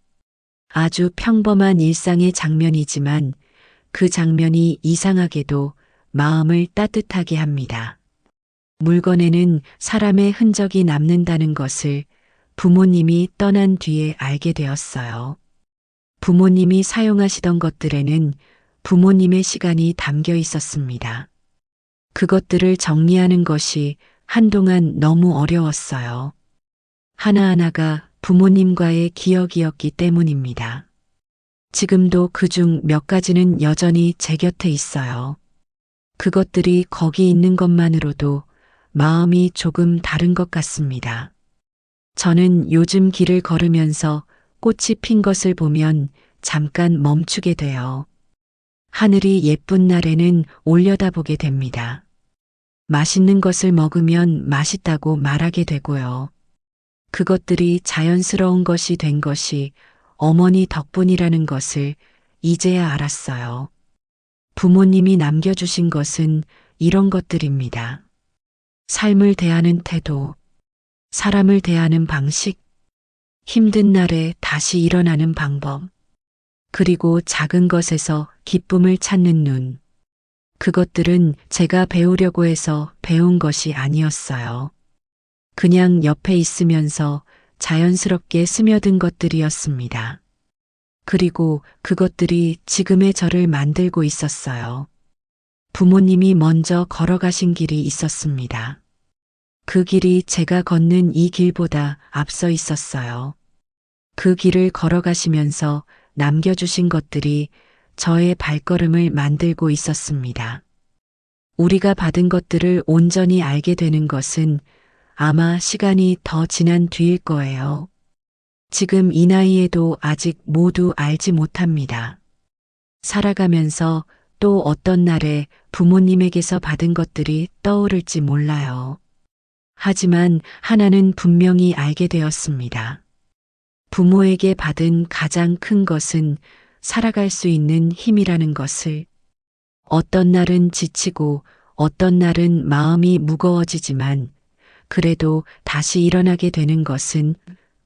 아주 평범한 일상의 장면이지만 그 장면이 이상하게도 마음을 따뜻하게 합니다. 물건에는 사람의 흔적이 남는다는 것을 부모님이 떠난 뒤에 알게 되었어요. 부모님이 사용하시던 것들에는 부모님의 시간이 담겨 있었습니다. 그것들을 정리하는 것이 한동안 너무 어려웠어요. 하나하나가 부모님과의 기억이었기 때문입니다. 지금도 그중 몇 가지는 여전히 제 곁에 있어요. 그것들이 거기 있는 것만으로도 마음이 조금 다른 것 같습니다. 저는 요즘 길을 걸으면서 꽃이 핀 것을 보면 잠깐 멈추게 돼요. 하늘이 예쁜 날에는 올려다보게 됩니다. 맛있는 것을 먹으면 맛있다고 말하게 되고요. 그것들이 자연스러운 것이 된 것이 어머니 덕분이라는 것을 이제야 알았어요. 부모님이 남겨주신 것은 이런 것들입니다. 삶을 대하는 태도, 사람을 대하는 방식, 힘든 날에 다시 일어나는 방법, 그리고 작은 것에서 기쁨을 찾는 눈. 그것들은 제가 배우려고 해서 배운 것이 아니었어요. 그냥 옆에 있으면서 자연스럽게 스며든 것들이었습니다. 그리고 그것들이 지금의 저를 만들고 있었어요. 부모님이 먼저 걸어가신 길이 있었습니다. 그 길이 제가 걷는 이 길보다 앞서 있었어요. 그 길을 걸어가시면서 남겨주신 것들이 저의 발걸음을 만들고 있었습니다. 우리가 받은 것들을 온전히 알게 되는 것은 아마 시간이 더 지난 뒤일 거예요. 지금 이 나이에도 아직 모두 알지 못합니다. 살아가면서 또 어떤 날에 부모님에게서 받은 것들이 떠오를지 몰라요. 하지만 하나는 분명히 알게 되었습니다. 부모에게 받은 가장 큰 것은 살아갈 수 있는 힘이라는 것을. 어떤 날은 지치고 어떤 날은 마음이 무거워지지만 그래도 다시 일어나게 되는 것은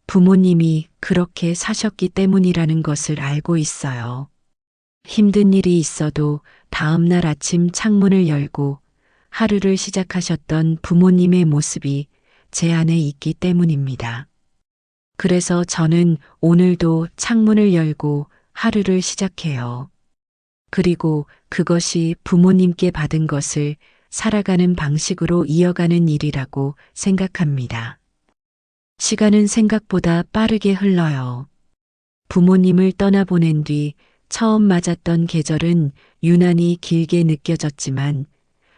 부모님이 그렇게 사셨기 때문이라는 것을 알고 있어요. 힘든 일이 있어도 다음 날 아침 창문을 열고 하루를 시작하셨던 부모님의 모습이 제 안에 있기 때문입니다. 그래서 저는 오늘도 창문을 열고 하루를 시작해요. 그리고 그것이 부모님께 받은 것을 살아가는 방식으로 이어가는 일이라고 생각합니다. 시간은 생각보다 빠르게 흘러요. 부모님을 떠나보낸 뒤 처음 맞았던 계절은 유난히 길게 느껴졌지만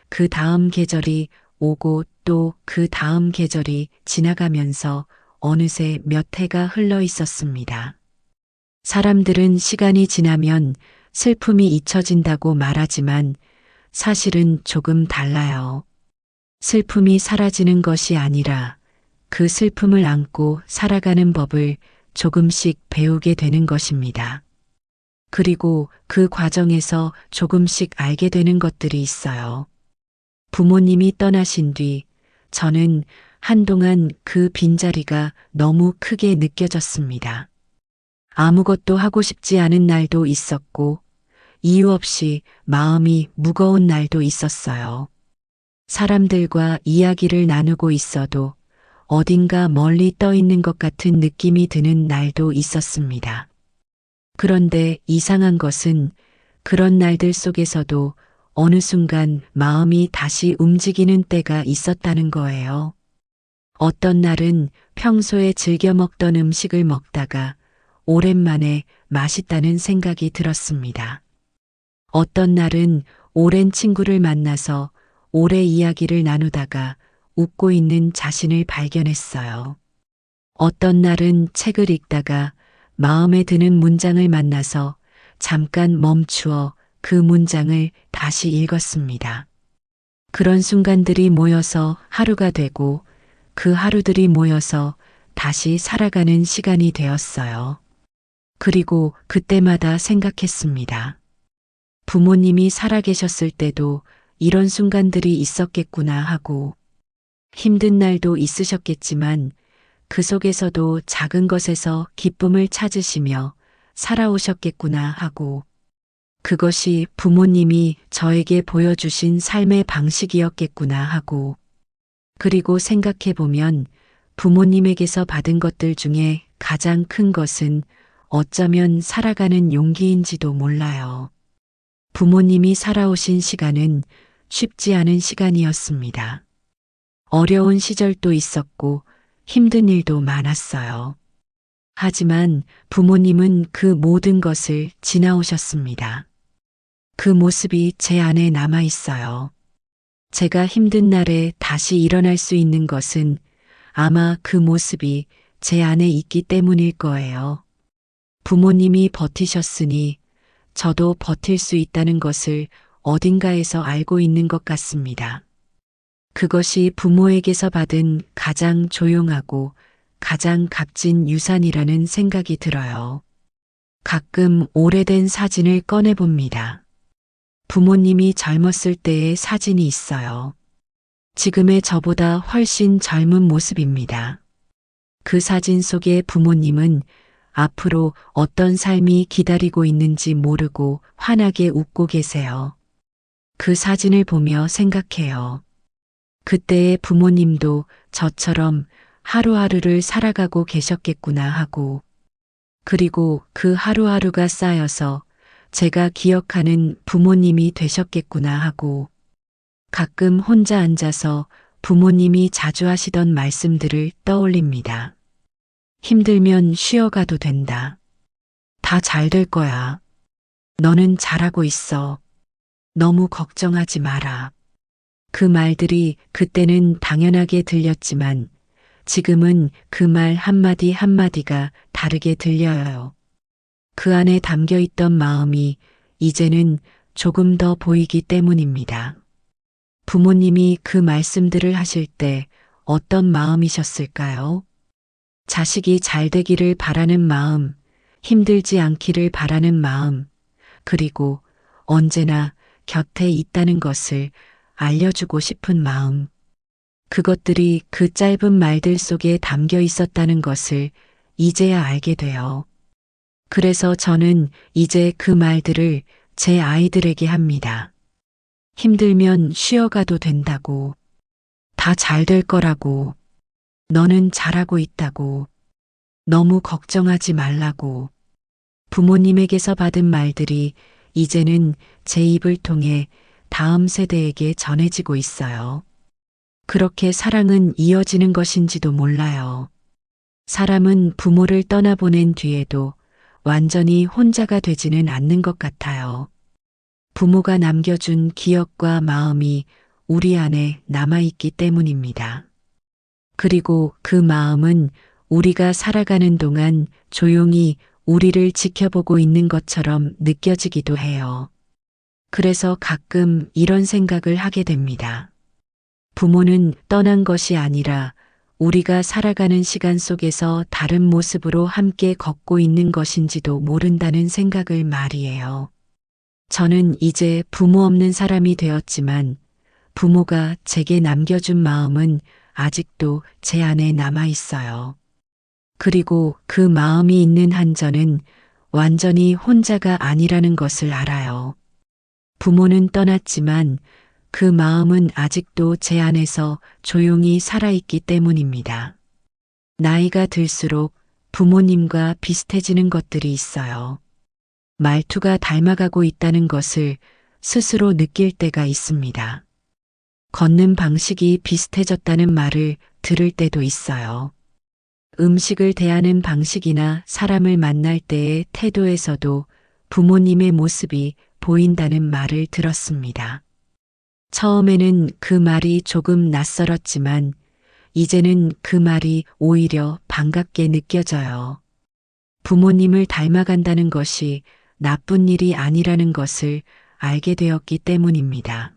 그 다음 계절이 오고 또 그 다음 계절이 지나가면서 어느새 몇 해가 흘러 있었습니다. 사람들은 시간이 지나면 슬픔이 잊혀진다고 말하지만 사실은 조금 달라요. 슬픔이 사라지는 것이 아니라 그 슬픔을 안고 살아가는 법을 조금씩 배우게 되는 것입니다. 그리고 그 과정에서 조금씩 알게 되는 것들이 있어요. 부모님이 떠나신 뒤 저는 한동안 그 빈자리가 너무 크게 느껴졌습니다. 아무것도 하고 싶지 않은 날도 있었고 이유 없이 마음이 무거운 날도 있었어요. 사람들과 이야기를 나누고 있어도 어딘가 멀리 떠 있는 것 같은 느낌이 드는 날도 있었습니다. 그런데 이상한 것은 그런 날들 속에서도 어느 순간 마음이 다시 움직이는 때가 있었다는 거예요. 어떤 날은 평소에 즐겨 먹던 음식을 먹다가 오랜만에 맛있다는 생각이 들었습니다. 어떤 날은 오랜 친구를 만나서 오래 이야기를 나누다가 웃고 있는 자신을 발견했어요. 어떤 날은 책을 읽다가 마음에 드는 문장을 만나서 잠깐 멈추어 그 문장을 다시 읽었습니다. 그런 순간들이 모여서 하루가 되고 그 하루들이 모여서 다시 살아가는 시간이 되었어요. 그리고 그때마다 생각했습니다. 부모님이 살아계셨을 때도 이런 순간들이 있었겠구나 하고 힘든 날도 있으셨겠지만 그 속에서도 작은 것에서 기쁨을 찾으시며 살아오셨겠구나 하고 그것이 부모님이 저에게 보여주신 삶의 방식이었겠구나 하고 그리고 생각해보면 부모님에게서 받은 것들 중에 가장 큰 것은 어쩌면 살아가는 용기인지도 몰라요. 부모님이 살아오신 시간은 쉽지 않은 시간이었습니다. 어려운 시절도 있었고 힘든 일도 많았어요. 하지만 부모님은 그 모든 것을 지나오셨습니다. 그 모습이 제 안에 남아 있어요. 제가 힘든 날에 다시 일어날 수 있는 것은 아마 그 모습이 제 안에 있기 때문일 거예요. 부모님이 버티셨으니 저도 버틸 수 있다는 것을 어딘가에서 알고 있는 것 같습니다. 그것이 부모에게서 받은 가장 조용하고 가장 값진 유산이라는 생각이 들어요. 가끔 오래된 사진을 꺼내봅니다. 부모님이 젊었을 때의 사진이 있어요. 지금의 저보다 훨씬 젊은 모습입니다. 그 사진 속의 부모님은 앞으로 어떤 삶이 기다리고 있는지 모르고 환하게 웃고 계세요. 그 사진을 보며 생각해요. 그때의 부모님도 저처럼 하루하루를 살아가고 계셨겠구나 하고, 그리고 그 하루하루가 쌓여서 제가 기억하는 부모님이 되셨겠구나 하고, 가끔 혼자 앉아서 부모님이 자주 하시던 말씀들을 떠올립니다. 힘들면 쉬어가도 된다. 다 잘 될 거야. 너는 잘하고 있어. 너무 걱정하지 마라. 그 말들이 그때는 당연하게 들렸지만 지금은 그 말 한마디 한마디가 다르게 들려요. 그 안에 담겨 있던 마음이 이제는 조금 더 보이기 때문입니다. 부모님이 그 말씀들을 하실 때 어떤 마음이셨을까요? 자식이 잘 되기를 바라는 마음, 힘들지 않기를 바라는 마음, 그리고 언제나 곁에 있다는 것을 알려주고 싶은 마음. 그것들이 그 짧은 말들 속에 담겨 있었다는 것을 이제야 알게 돼요. 그래서 저는 이제 그 말들을 제 아이들에게 합니다. 힘들면 쉬어가도 된다고. 다 잘 될 거라고. 너는 잘하고 있다고. 너무 걱정하지 말라고. 부모님에게서 받은 말들이 이제는 제 입을 통해 다음 세대에게 전해지고 있어요. 그렇게 사랑은 이어지는 것인지도 몰라요. 사람은 부모를 떠나보낸 뒤에도 완전히 혼자가 되지는 않는 것 같아요. 부모가 남겨준 기억과 마음이 우리 안에 남아있기 때문입니다. 그리고 그 마음은 우리가 살아가는 동안 조용히 우리를 지켜보고 있는 것처럼 느껴지기도 해요. 그래서 가끔 이런 생각을 하게 됩니다. 부모는 떠난 것이 아니라 우리가 살아가는 시간 속에서 다른 모습으로 함께 걷고 있는 것인지도 모른다는 생각을 말이에요. 저는 이제 부모 없는 사람이 되었지만 부모가 제게 남겨준 마음은 아직도 제 안에 남아 있어요. 그리고 그 마음이 있는 한 저는 완전히 혼자가 아니라는 것을 알아요. 부모는 떠났지만 그 마음은 아직도 제 안에서 조용히 살아있기 때문입니다. 나이가 들수록 부모님과 비슷해지는 것들이 있어요. 말투가 닮아가고 있다는 것을 스스로 느낄 때가 있습니다. 걷는 방식이 비슷해졌다는 말을 들을 때도 있어요. 음식을 대하는 방식이나 사람을 만날 때의 태도에서도 부모님의 모습이 보인다는 말을 들었습니다. 처음에는 그 말이 조금 낯설었지만 이제는 그 말이 오히려 반갑게 느껴져요. 부모님을 닮아간다는 것이 나쁜 일이 아니라는 것을 알게 되었기 때문입니다.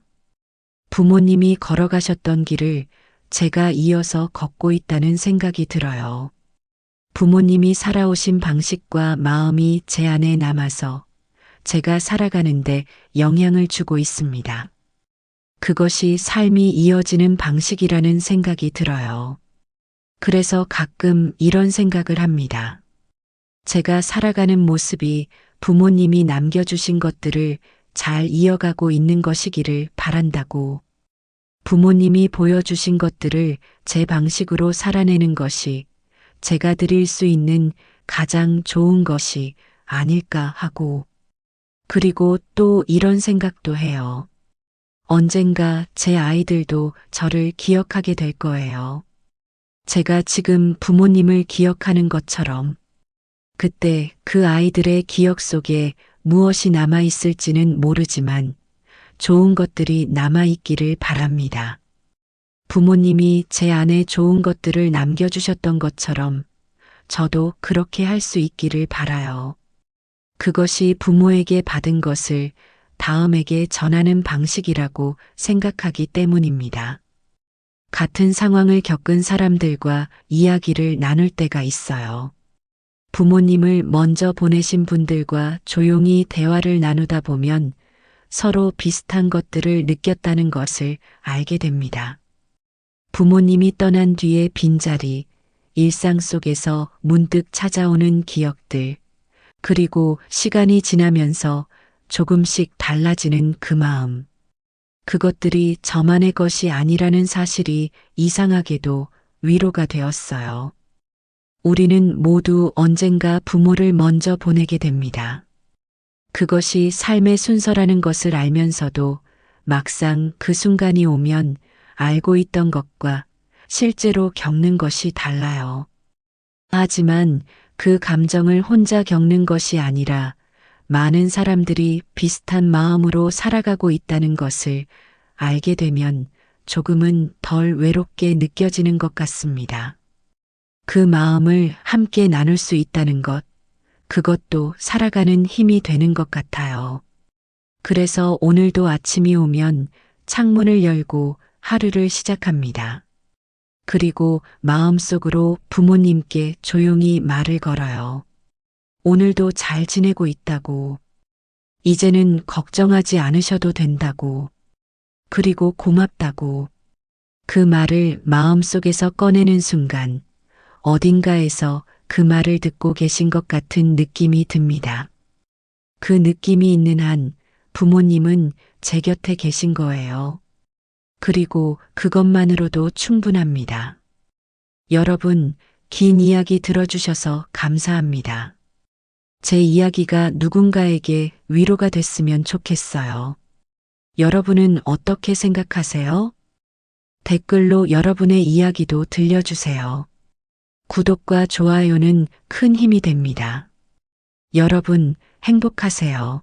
부모님이 걸어가셨던 길을 제가 이어서 걷고 있다는 생각이 들어요. 부모님이 살아오신 방식과 마음이 제 안에 남아서 제가 살아가는데 영향을 주고 있습니다. 그것이 삶이 이어지는 방식이라는 생각이 들어요. 그래서 가끔 이런 생각을 합니다. 제가 살아가는 모습이 부모님이 남겨주신 것들을 잘 이어가고 있는 것이기를 바란다고. 부모님이 보여주신 것들을 제 방식으로 살아내는 것이 제가 드릴 수 있는 가장 좋은 것이 아닐까 하고. 그리고 또 이런 생각도 해요. 언젠가 제 아이들도 저를 기억하게 될 거예요. 제가 지금 부모님을 기억하는 것처럼. 그때 그 아이들의 기억 속에 무엇이 남아있을지는 모르지만 좋은 것들이 남아있기를 바랍니다. 부모님이 제 안에 좋은 것들을 남겨주셨던 것처럼 저도 그렇게 할 수 있기를 바라요. 그것이 부모에게 받은 것을 다음에게 전하는 방식이라고 생각하기 때문입니다. 같은 상황을 겪은 사람들과 이야기를 나눌 때가 있어요. 부모님을 먼저 보내신 분들과 조용히 대화를 나누다 보면 서로 비슷한 것들을 느꼈다는 것을 알게 됩니다. 부모님이 떠난 뒤의 빈자리, 일상 속에서 문득 찾아오는 기억들, 그리고 시간이 지나면서 조금씩 달라지는 그 마음. 그것들이 저만의 것이 아니라는 사실이 이상하게도 위로가 되었어요. 우리는 모두 언젠가 부모를 먼저 보내게 됩니다. 그것이 삶의 순서라는 것을 알면서도 막상 그 순간이 오면 알고 있던 것과 실제로 겪는 것이 달라요. 하지만 그 감정을 혼자 겪는 것이 아니라 많은 사람들이 비슷한 마음으로 살아가고 있다는 것을 알게 되면 조금은 덜 외롭게 느껴지는 것 같습니다. 그 마음을 함께 나눌 수 있다는 것, 그것도 살아가는 힘이 되는 것 같아요. 그래서 오늘도 아침이 오면 창문을 열고 하루를 시작합니다. 그리고 마음속으로 부모님께 조용히 말을 걸어요. 오늘도 잘 지내고 있다고. 이제는 걱정하지 않으셔도 된다고. 그리고 고맙다고. 그 말을 마음속에서 꺼내는 순간 어딘가에서 그 말을 듣고 계신 것 같은 느낌이 듭니다. 그 느낌이 있는 한 부모님은 제 곁에 계신 거예요. 그리고 그것만으로도 충분합니다. 여러분, 긴 이야기 들어주셔서 감사합니다. 제 이야기가 누군가에게 위로가 됐으면 좋겠어요. 여러분은 어떻게 생각하세요? 댓글로 여러분의 이야기도 들려주세요. 구독과 좋아요는 큰 힘이 됩니다. 여러분, 행복하세요.